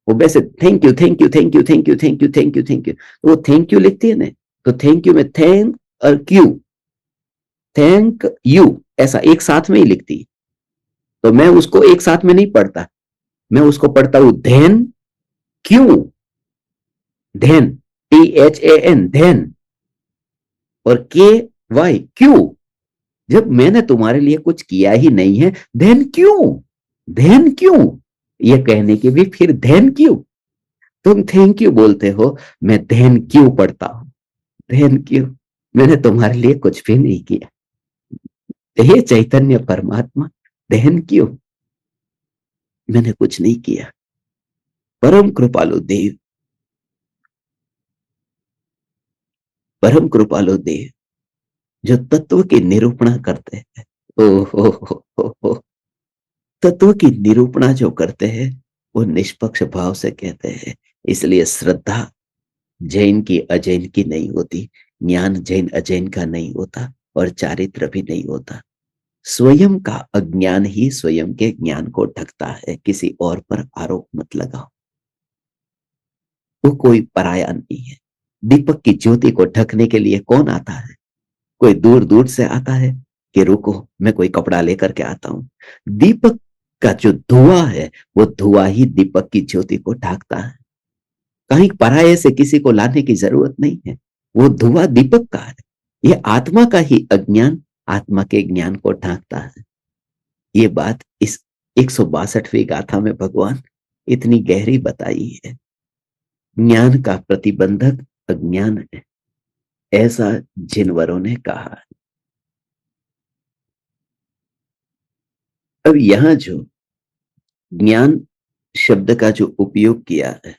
वो message thank you thank you thank you thank you thank you thank you thank you, वो थैंक यू लिखती है ना, तो थैंक यू में थैंक और क्यू, थैंक यू ऐसा एक साथ में ही लिखती है। तो मैं उसको एक साथ में नहीं पढ़ता, मैं उसको पढ़ता हूं धैन क्यू, धैन THAN धैन, और KY क्यू। जब मैंने तुम्हारे लिए कुछ किया ही नहीं है धैन क्यों, धैन क्यों, ये कहने की भी फिर धैन क्यों। तुम थैंक यू बोलते हो, मैं धैन क्यों पढ़ता हूं, धैन क्यों, मैंने तुम्हारे लिए कुछ भी नहीं किया। हे चैतन्य परमात्मा, धैन क्यों, मैंने कुछ नहीं किया। परम कृपालु देव, परम कृपालु देव जो तत्व की निरूपणा करते हैं, ओ हो, तत्व की निरूपणा जो करते हैं वो निष्पक्ष भाव से कहते हैं। इसलिए श्रद्धा जैन की अजैन की नहीं होती, ज्ञान जैन अजैन का नहीं होता, और चारित्र भी नहीं होता। स्वयं का अज्ञान ही स्वयं के ज्ञान को ढकता है, किसी और पर आरोप मत लगाओ। वो कोई पराया नहीं है। दीपक की ज्योति को ढकने के लिए कौन आता है? कोई दूर दूर से आता है कि रुको मैं कोई कपड़ा लेकर के आता हूं। दीपक का जो धुआं है वो धुआं ही दीपक की ज्योति को ढाकता है। कहीं पराये से किसी को लाने की जरूरत नहीं है, वो धुआं दीपक का है। ये आत्मा का ही अज्ञान आत्मा के ज्ञान को ढांकता है। ये बात इस 162वीं गाथा में भगवान इतनी गहरी बताई है। ज्ञान का प्रतिबंधक अज्ञान है, ऐसा जिनवरों ने कहा। अब यहां जो ज्ञान शब्द का जो उपयोग किया है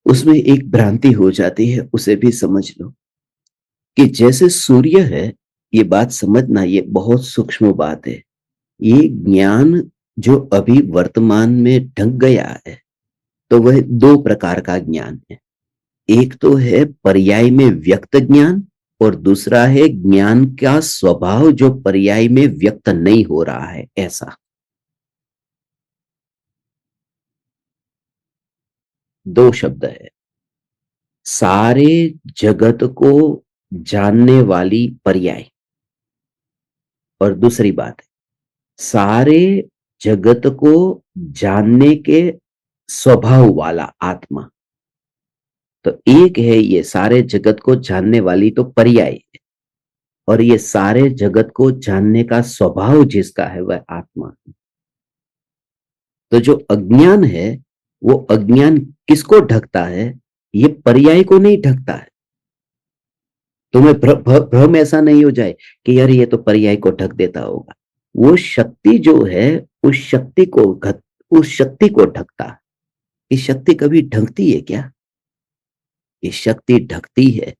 उसमें एक भ्रांति हो जाती है, उसे भी समझ लो कि जैसे सूर्य है, ये बात समझना, ये बहुत सूक्ष्म बात है। ये ज्ञान जो अभी वर्तमान में ढंक गया है तो वह दो प्रकार का ज्ञान है। एक तो है पर्याय में व्यक्त ज्ञान, और दूसरा है ज्ञान का स्वभाव जो पर्याय में व्यक्त नहीं हो रहा है ऐसा। दो शब्द है। सारे जगत को जानने वाली पर्याय, और दूसरी बात है सारे जगत को जानने के स्वभाव वाला आत्मा। तो एक है ये सारे जगत को जानने वाली तो पर्याय है, और ये सारे जगत को जानने का स्वभाव जिसका है वह आत्मा है। तो जो अज्ञान है वो अज्ञान किसको ढकता है? ये पर्याय को नहीं ढकता है। तुम्हें भ्रम ऐसा नहीं हो जाए कि यार ये तो पर्याय को ढक देता होगा। वो शक्ति जो है उस शक्ति को उस शक्ति को ढकता है। ये शक्ति कभी ढकती है क्या? ये शक्ति ढकती है,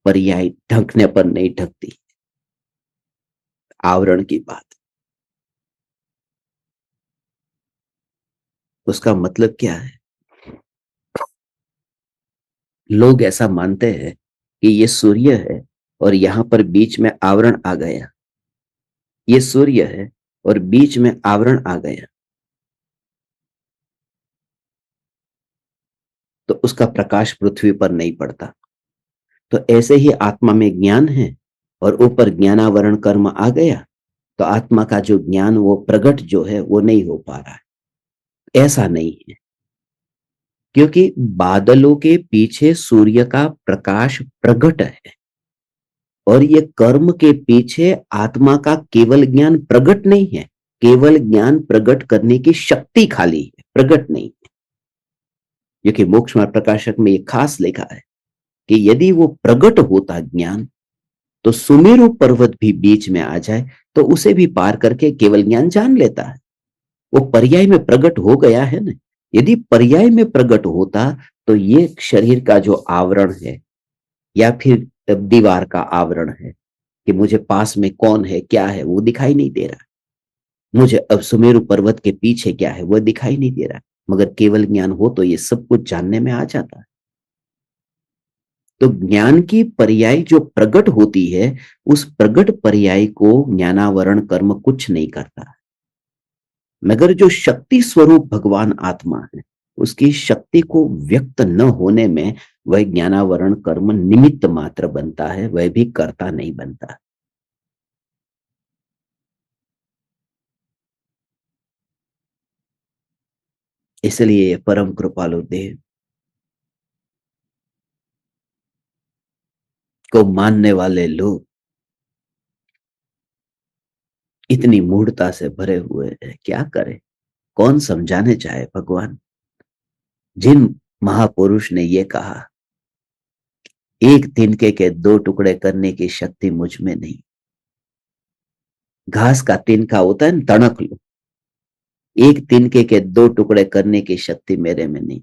पर्याय ढकने पर नहीं ढकती। आवरण की बात। उसका मतलब क्या है? लोग ऐसा मानते हैं कि ये सूर्य है और यहां पर बीच में आवरण आ गया। ये सूर्य है और बीच में आवरण आ गया, तो उसका प्रकाश पृथ्वी पर नहीं पड़ता। तो ऐसे ही आत्मा में ज्ञान है और ऊपर ज्ञानावरण कर्म आ गया, तो आत्मा का जो ज्ञान वो प्रकट जो है वो नहीं हो पा रहा है। ऐसा नहीं है, क्योंकि बादलों के पीछे सूर्य का प्रकाश प्रकट है और ये कर्म के पीछे आत्मा का केवल ज्ञान प्रकट नहीं है। केवल ज्ञान प्रकट करने की शक्ति खाली है, प्रकट नहीं है। क्योंकि मोक्ष मार्ग प्रकाशक में ये खास लिखा है कि यदि वो प्रकट होता ज्ञान, तो सुमेरु पर्वत भी बीच में आ जाए तो उसे भी पार करके केवल ज्ञान जान लेता है। वो पर्याय में प्रकट हो गया है ना। यदि पर्याय में प्रकट होता तो ये शरीर का जो आवरण है या फिर दीवार का आवरण है कि मुझे पास में कौन है क्या है वो दिखाई नहीं दे रहा, मुझे अब सुमेरु पर्वत के पीछे क्या है वो दिखाई नहीं दे रहा, मगर केवल ज्ञान हो तो ये सब कुछ जानने में आ जाता है। तो ज्ञान की पर्याय जो प्रकट होती है, उस प्रकट पर्याय को ज्ञानावरण कर्म कुछ नहीं करता, मगर जो शक्ति स्वरूप भगवान आत्मा है, उसकी शक्ति को व्यक्त न होने में वह ज्ञानावरण कर्म निमित्त मात्र बनता है, वह भी कर्ता नहीं बनता। इसलिए ये परम कृपालु देव को मानने वाले लोग इतनी मूढ़ता से भरे हुए हैं, क्या करें? कौन समझाने चाहे भगवान? जिन महापुरुष ने ये कहा, एक तिनके के दो टुकड़े करने की शक्ति मुझ में नहीं। घास का तिनका होता है ना, तड़क लो, एक तिनके के दो टुकड़े करने की शक्ति मेरे में नहीं।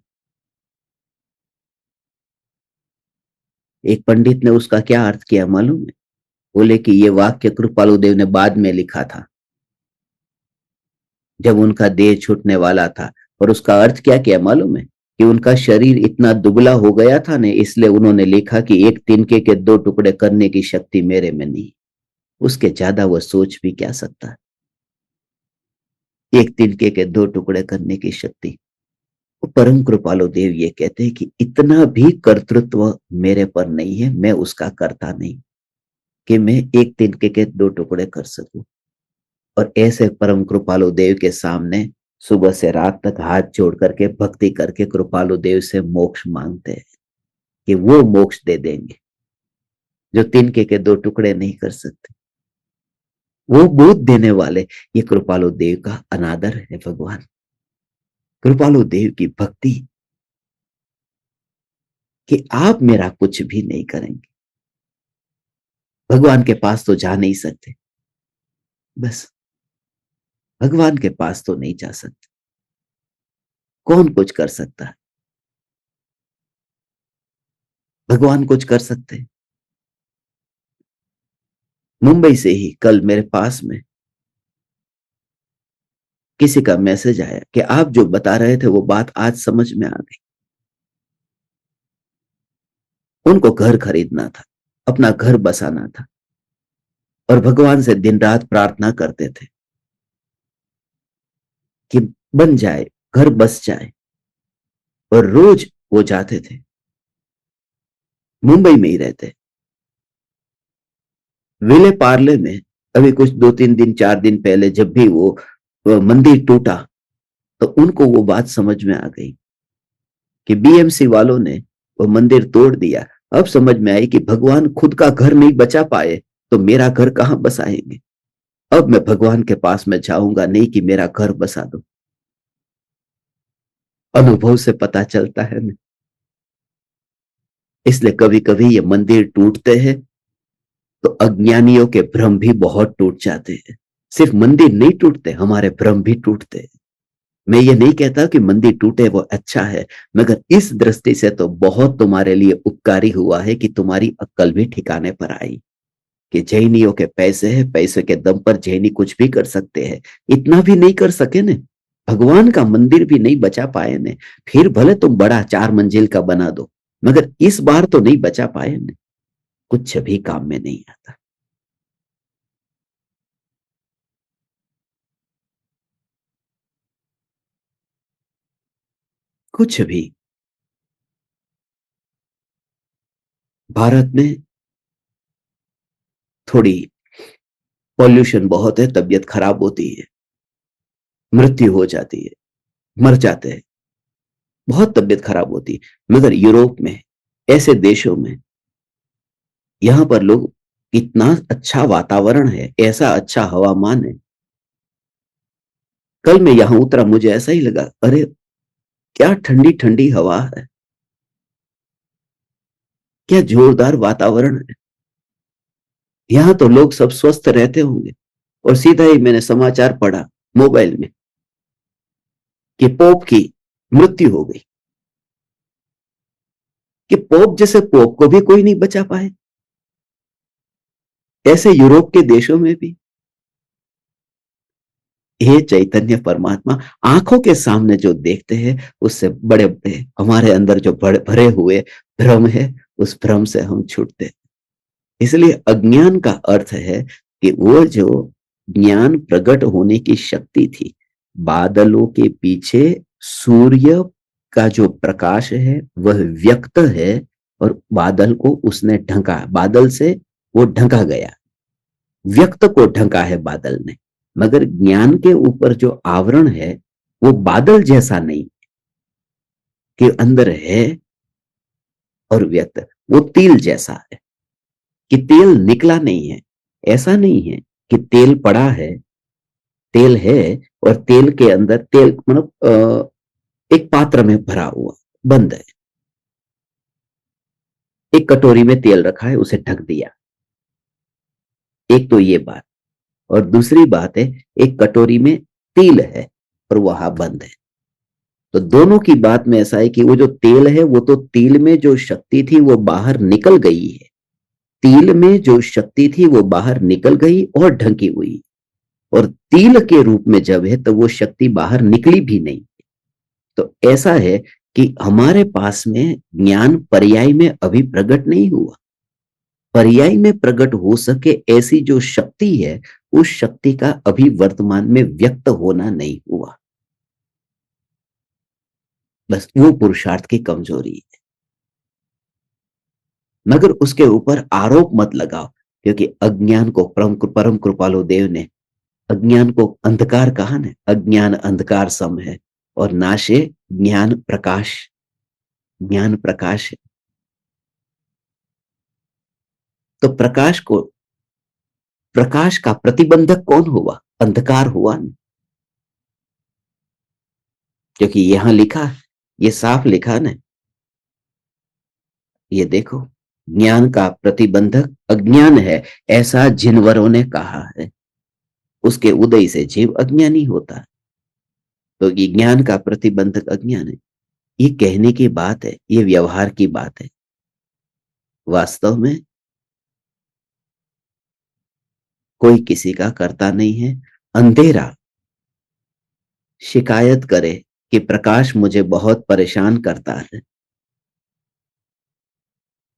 एक पंडित ने उसका क्या अर्थ किया मालूम है? बोले कि ये वाक्य कृपालु देव ने बाद में लिखा था, जब उनका देह छूटने वाला था। और उसका अर्थ क्या किया मालूम है? कि उनका शरीर इतना दुबला हो गया था ने, इसलिए उन्होंने लिखा कि एक तिनके के दो टुकड़े करने की शक्ति मेरे में नहीं। उसके ज्यादा वो सोच भी क्या सकता है? एक तिनके के दो टुकड़े करने की शक्ति। परम कृपालु देव ये कहते हैं कि इतना भी कर्तृत्व मेरे पर नहीं है, मैं उसका करता नहीं कि मैं एक तिनके के दो टुकड़े कर सकूं। और ऐसे परम कृपालु देव के सामने सुबह से रात तक हाथ जोड़ करके भक्ति करके कृपालु देव से मोक्ष मांगते हैं कि वो मोक्ष दे देंगे जो तिनके के दो टुकड़े नहीं कर सकते। वो बोध देने वाले, ये कृपालु देव का अनादर है भगवान। कृपालु देव की भक्ति कि आप मेरा कुछ भी नहीं करेंगे, भगवान के पास तो जा नहीं सकते, बस भगवान के पास तो नहीं जा सकते। कौन कुछ कर सकता है? भगवान कुछ कर सकते हैं। मुंबई से ही कल मेरे पास में किसी का मैसेज आया कि आप जो बता रहे थे वो बात आज समझ में आ गई। उनको घर खरीदना था, अपना घर बसाना था और भगवान से दिन रात प्रार्थना करते थे कि बन जाए, घर बस जाए। और रोज वो जाते थे, मुंबई में ही रहते। विले पार्ले में अभी कुछ 2-3 दिन 4 दिन पहले जब भी वो मंदिर टूटा, तो उनको वो बात समझ में आ गई कि बीएमसी वालों ने वो मंदिर तोड़ दिया। अब समझ में आई कि भगवान खुद का घर नहीं बचा पाए तो मेरा घर कहां बसाएंगे। अब मैं भगवान के पास में जाऊंगा नहीं कि मेरा घर बसा दो। अनुभव से पता चलता है ना। इसलिए कभी कभी ये मंदिर टूटते हैं तो अज्ञानियों के भ्रम भी बहुत टूट जाते हैं। सिर्फ मंदिर नहीं टूटते, हमारे भ्रम भी टूटते हैं। मैं ये नहीं कहता कि मंदिर टूटे वो अच्छा है, मगर इस दृष्टि से तो बहुत तुम्हारे लिए उपकारी हुआ है कि तुम्हारी अक्ल भी ठिकाने पर आई कि जैनियों के पैसे है, पैसे के दम पर जैनी कुछ भी कर सकते हैं। इतना भी नहीं कर सके ना, भगवान का मंदिर भी नहीं बचा पाए ने। फिर भले तुम बड़ा 4 मंजिल का बना दो, मगर इस बार तो नहीं बचा पाए ने। कुछ भी काम में नहीं आता। कुछ भी। भारत में थोड़ी पॉल्यूशन बहुत है, तबीयत खराब होती है, मृत्यु हो जाती है, मर जाते हैं, बहुत तबीयत खराब होती है। मगर यूरोप में, ऐसे देशों में, यहां पर लोग, इतना अच्छा वातावरण है, ऐसा अच्छा हवामान है। कल मैं यहां उतरा, मुझे ऐसा ही लगा, अरे क्या ठंडी ठंडी हवा है, क्या जोरदार वातावरण है। यहां तो लोग सब स्वस्थ रहते होंगे। और सीधा ही मैंने समाचार पढ़ा मोबाइल में कि पोप की मृत्यु हो गई। कि पोप जैसे पोप को भी कोई नहीं बचा पाए। ऐसे यूरोप के देशों में भी। हे चैतन्य परमात्मा, आंखों के सामने जो देखते हैं, उससे बड़े बड़े हमारे अंदर जो भरे हुए भ्रम है, उस भ्रम से हम छूटते हैं। इसलिए अज्ञान का अर्थ है कि वो जो ज्ञान प्रकट होने की शक्ति थी, बादलों के पीछे सूर्य का जो प्रकाश है वह व्यक्त है, और बादल को उसने ढका, बादल से वो ढका गया, व्यक्त को ढका है बादल ने। मगर ज्ञान के ऊपर जो आवरण है, वो बादल जैसा नहीं कि अंदर है और व्यक्त, वो तिल जैसा है कि तेल निकला नहीं है। ऐसा नहीं है कि तेल पड़ा है, तेल है, और तेल के अंदर तेल मतलब एक पात्र में भरा हुआ बंद है। एक कटोरी में तेल रखा है, उसे ढक दिया। एक तो ये बात। और दूसरी बात है, एक कटोरी में तिल है और वहां बंद है। तो दोनों की बात में ऐसा है कि वो जो तेल है, वो तो तिल में जो शक्ति थी वो बाहर निकल गई है। तिल में जो शक्ति थी वो बाहर निकल गई और ढकी हुई। और तिल के रूप में जब है तो वो शक्ति बाहर निकली भी नहीं। तो ऐसा है कि हमारे पास में ज्ञान पर्याय में अभी प्रकट नहीं हुआ। पर्याय में प्रकट हो सके ऐसी जो शक्ति है, उस शक्ति का अभी वर्तमान में व्यक्त होना नहीं हुआ। बस वो पुरुषार्थ की कमजोरी है। मगर उसके ऊपर आरोप मत लगाओ, क्योंकि अज्ञान को परम परम कृपालु देव ने अज्ञान को अंधकार कहा ना, अज्ञान अंधकार सम है और नाशे ज्ञान प्रकाश। ज्ञान प्रकाश है। तो प्रकाश को, प्रकाश का प्रतिबंधक कौन हुआ? अंधकार हुआ ना। क्योंकि यहां लिखा, ये साफ लिखा ना, ये देखो, ज्ञान का प्रतिबंधक अज्ञान है, ऐसा जिनवरों ने कहा है। उसके उदय से जीव अज्ञानी होता है। तो ये ज्ञान का प्रतिबंधक अज्ञान है। ये कहने की बात है, ये व्यवहार की बात है। वास्तव में कोई किसी का करता नहीं है। अंधेरा शिकायत करे कि प्रकाश मुझे बहुत परेशान करता है।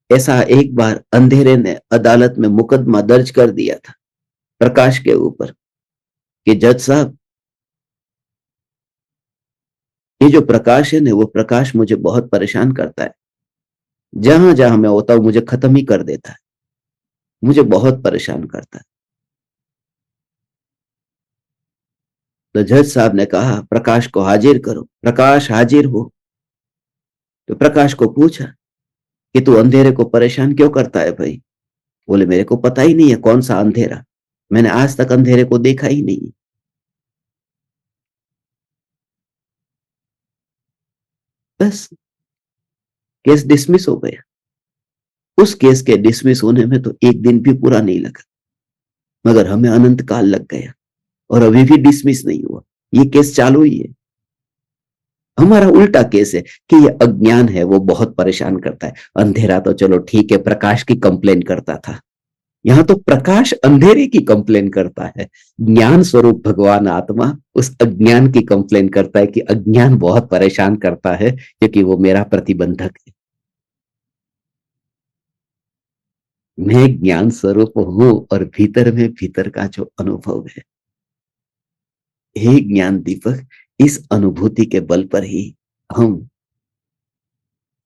ऐसा एक बार अंधेरे ने अदालत में मुकदमा दर्ज कर दिया था प्रकाश के ऊपर कि जज साहब, ये जो प्रकाश है ना, वो प्रकाश मुझे बहुत परेशान करता है। जहां जहां मैं होता हूं मुझे खत्म ही कर देता है, मुझे बहुत परेशान करता है। तो जज साहब ने कहा प्रकाश को हाजिर करो। प्रकाश हाजिर हो। तो प्रकाश को पूछा कि तू अंधेरे को परेशान क्यों करता है भाई? बोले मेरे को पता ही नहीं है कौन सा अंधेरा, मैंने आज तक अंधेरे को देखा ही नहीं। बस केस डिसमिस हो गया। उस केस के डिसमिस होने में तो एक दिन भी पूरा नहीं लगा, मगर हमें अनंत काल लग गया और अभी भी डिसमिस नहीं हुआ। ये केस चालू ही है। हमारा उल्टा केस है कि ये अज्ञान है, वो बहुत परेशान करता है। अंधेरा तो चलो ठीक है, प्रकाश की कंप्लेन करता था। यहां तो प्रकाश अंधेरे की कंप्लेन करता है, ज्ञान स्वरूप भगवान आत्मा उस अज्ञान की कंप्लेन करता है कि अज्ञान बहुत परेशान करता है क्योंकि वो मेरा प्रतिबंधक है। मैं ज्ञान स्वरूप हूं और भीतर में भीतर का जो अनुभव है, हे ज्ञान दीपक, इस अनुभूति के बल पर ही हम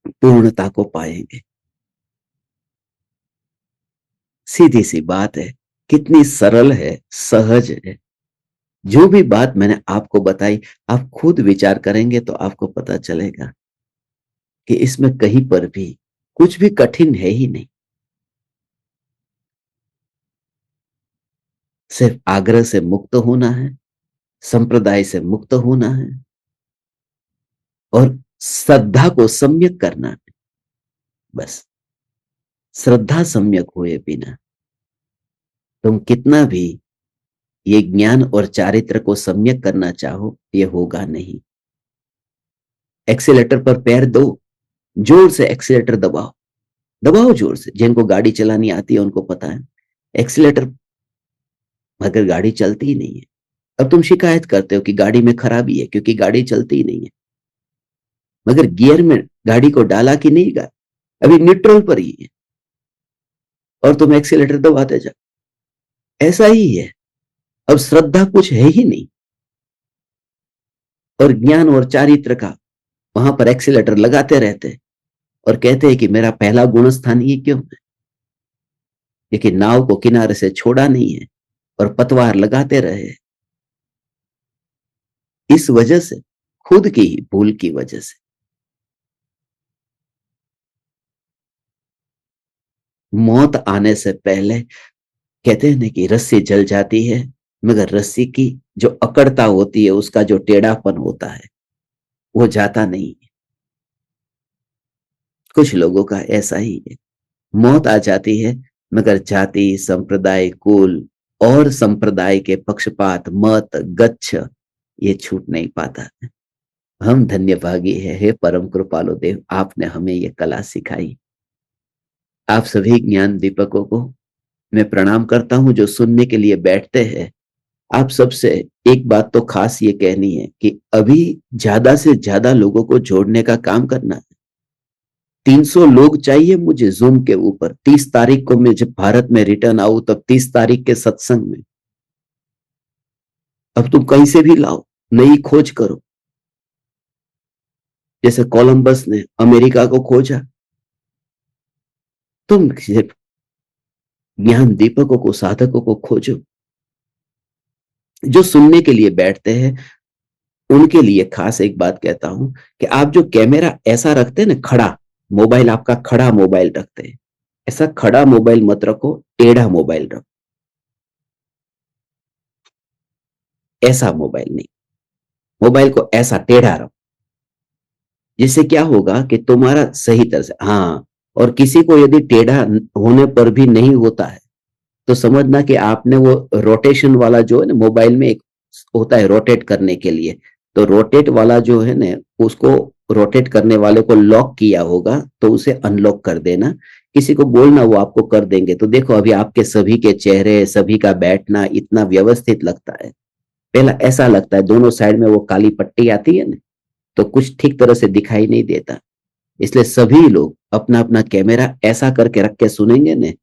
पूर्णता को पाएंगे। सीधी सी बात है, कितनी सरल है, सहज है। जो भी बात मैंने आपको बताई, आप खुद विचार करेंगे तो आपको पता चलेगा कि इसमें कहीं पर भी कुछ भी कठिन है ही नहीं। सिर्फ आग्रह से मुक्त होना है, संप्रदाय से मुक्त होना है और श्रद्धा को सम्यक करना है। बस श्रद्धा सम्यक हुए बिना तुम कितना भी ये ज्ञान और चारित्र को सम्यक करना चाहो, ये होगा नहीं। एक्सीलेटर पर पैर दो, जोर से एक्सीलेटर दबाओ, दबाओ जोर से। जिनको गाड़ी चलानी आती है उनको पता है, एक्सीलेटर मगर गाड़ी चलती ही नहीं है। अब तुम शिकायत करते हो कि गाड़ी में खराबी है क्योंकि गाड़ी चलती ही नहीं है, मगर गियर में गाड़ी को डाला कि नहीं गा, अभी न्यूट्रल पर ही है और तुम एक्सीलेटर दबाते जाओ। ऐसा ही है। अब श्रद्धा कुछ है ही नहीं और ज्ञान और चारित्र का वहां पर एक्सीलेटर लगाते रहते हैं और कहते हैं कि मेरा पहला गुण स्थान ये क्यों है, लेकिन नाव को किनारे से छोड़ा नहीं है और पतवार लगाते रहे। इस वजह से, खुद की ही भूल की वजह से। मौत आने से पहले कहते हैं ना कि रस्सी जल जाती है, मगर रस्सी की जो अकड़ता होती है, उसका जो टेढ़ापन होता है, वो जाता नहीं है। कुछ लोगों का ऐसा ही है, मौत आ जाती है मगर जाति, संप्रदाय, कुल और संप्रदाय के पक्षपात, मत, गच्छ, ये छूट नहीं पाता। हम धन्यभागी है, हे परम कृपालु देव, आपने हमें ये कला सिखाई। आप सभी ज्ञान दीपकों को मैं प्रणाम करता हूं जो सुनने के लिए बैठते हैं। आप सबसे एक बात तो खास ये कहनी है कि अभी ज्यादा से ज्यादा लोगों को जोड़ने का काम करना है। 300 लोग चाहिए मुझे जूम के ऊपर। 30 तारीख को मैं जब भारत में रिटर्न आऊं तब 30 तारीख के सत्संग में। अब तुम कहीं से भी लाओ, नई खोज करो। जैसे कोलंबस ने अमेरिका को खोजा, तुम सिर्फ ज्ञान दीपकों को, साधकों को खोजो जो सुनने के लिए बैठते हैं। उनके लिए खास एक बात कहता हूं कि आप जो कैमरा ऐसा रखते हैं ना, खड़ा मोबाइल, आपका खड़ा मोबाइल रखते हैं, ऐसा खड़ा मोबाइल मत रखो, टेढ़ा मोबाइल रखो। ऐसा मोबाइल नहीं, मोबाइल को ऐसा टेढ़ा रखो। जिससे क्या होगा कि तुम्हारा सही तरह से, हाँ, और किसी को यदि टेढ़ा होने पर भी नहीं होता है तो समझना कि आपने वो रोटेशन वाला जो है ना, मोबाइल में एक होता है रोटेट करने के लिए, तो रोटेट वाला जो है ना, उसको रोटेट करने वाले को लॉक किया होगा, तो उसे अनलॉक कर देना। किसी को बोलना, वो आपको कर देंगे। तो देखो अभी आपके सभी के चेहरे, सभी का बैठना इतना व्यवस्थित लगता है। पहला ऐसा लगता है, दोनों साइड में वो काली पट्टी आती है ना, तो कुछ ठीक तरह से दिखाई नहीं देता। इसलिए सभी लोग अपना अपना कैमरा ऐसा करके रख के सुनेंगे ने,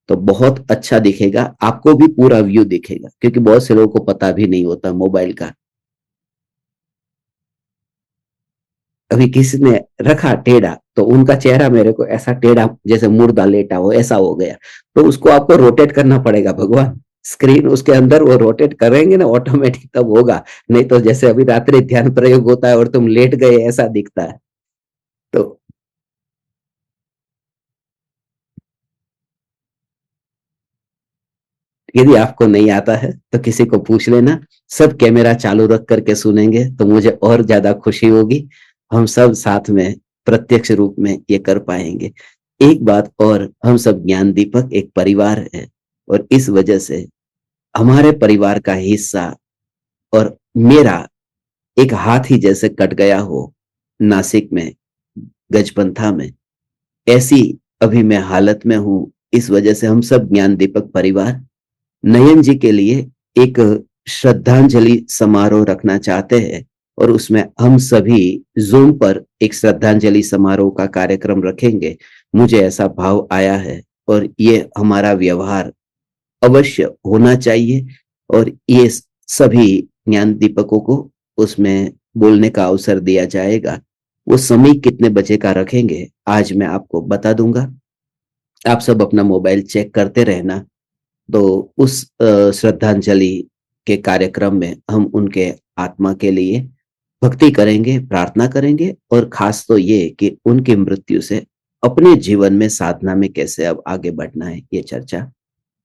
तो बहुत अच्छा दिखेगा, आपको भी पूरा व्यू दिखेगा, क्योंकि बहुत से लोगों को पता भी नहीं होता मोबाइल का। अभी किसी ने रखा टेढ़ा तो उनका चेहरा मेरे को ऐसा टेढ़ा, जैसे मुर्दा लेटा हो ऐसा हो गया, तो उसको आपको रोटेट करना पड़ेगा। भगवान स्क्रीन उसके अंदर वो रोटेट करेंगे ना ऑटोमेटिक, तब होगा। नहीं तो जैसे अभी रात्रि ध्यान प्रयोग होता है और तुम लेट गए ऐसा दिखता है। तो यदि आपको नहीं आता है तो किसी को पूछ लेना। सब कैमरा चालू रख करके सुनेंगे तो मुझे और ज्यादा खुशी होगी। हम सब साथ में प्रत्यक्ष रूप में ये कर पाएंगे। एक बात और, हम सब ज्ञान दीपक एक परिवार है और इस वजह से हमारे परिवार का हिस्सा और मेरा एक हाथ ही जैसे कट गया हो नासिक में, गजपंथा में, ऐसी अभी मैं हालत में हूं इस वजह से हम सब ज्ञान दीपक परिवार नयन जी के लिए एक श्रद्धांजलि समारोह रखना चाहते हैं और उसमें हम सभी जूम पर एक श्रद्धांजलि समारोह का कार्यक्रम रखेंगे। मुझे ऐसा भाव आया है और ये हमारा व्यवहार अवश्य होना चाहिए और ये सभी ज्ञान दीपकों को उसमें बोलने का अवसर दिया जाएगा। वो समय कितने बजे का रखेंगे आज मैं आपको बता दूंगा। आप सब अपना मोबाइल चेक करते रहना। तो उस श्रद्धांजलि के कार्यक्रम में हम उनके आत्मा के लिए भक्ति करेंगे, प्रार्थना करेंगे और खास तो ये कि उनकी मृत्यु से अपने जीवन में साधना में कैसे अब आगे बढ़ना है ये चर्चा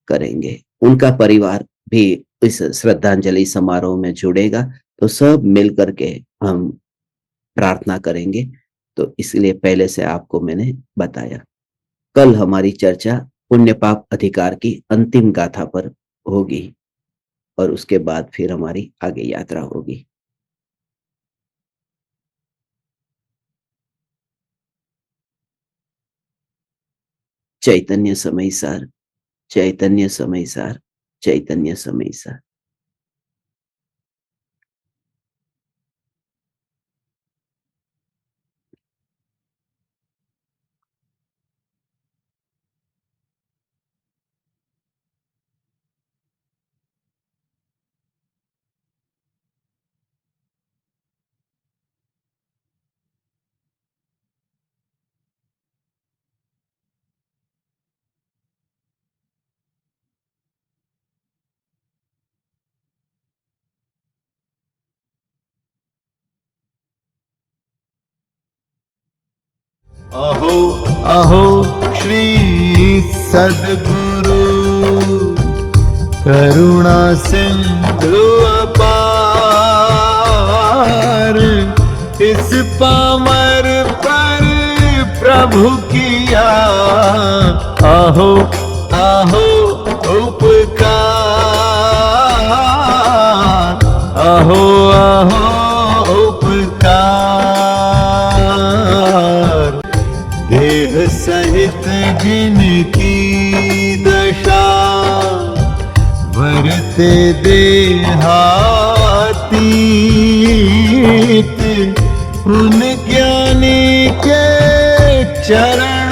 करेंगे। उनका परिवार भी इस श्रद्धांजलि समारोह में जुड़ेगा तो सब मिल करके हम प्रार्थना करेंगे। तो इसलिए पहले से आपको मैंने बताया। कल हमारी चर्चा पुण्य पाप अधिकार की अंतिम गाथा पर होगी और उसके बाद फिर हमारी आगे यात्रा होगी। चैतन्य समय सार, चैतन्य समय सार, चैतन्य समय सार। अहो अहो श्री सद्गुरु करुणा सिंधु अपार, इस पामर पर प्रभु किया अहो अहो उपकार, अहो अहो उपकार। देह सहित जिनकी दशा वरते देहातीत, उन ज्ञानी के चरण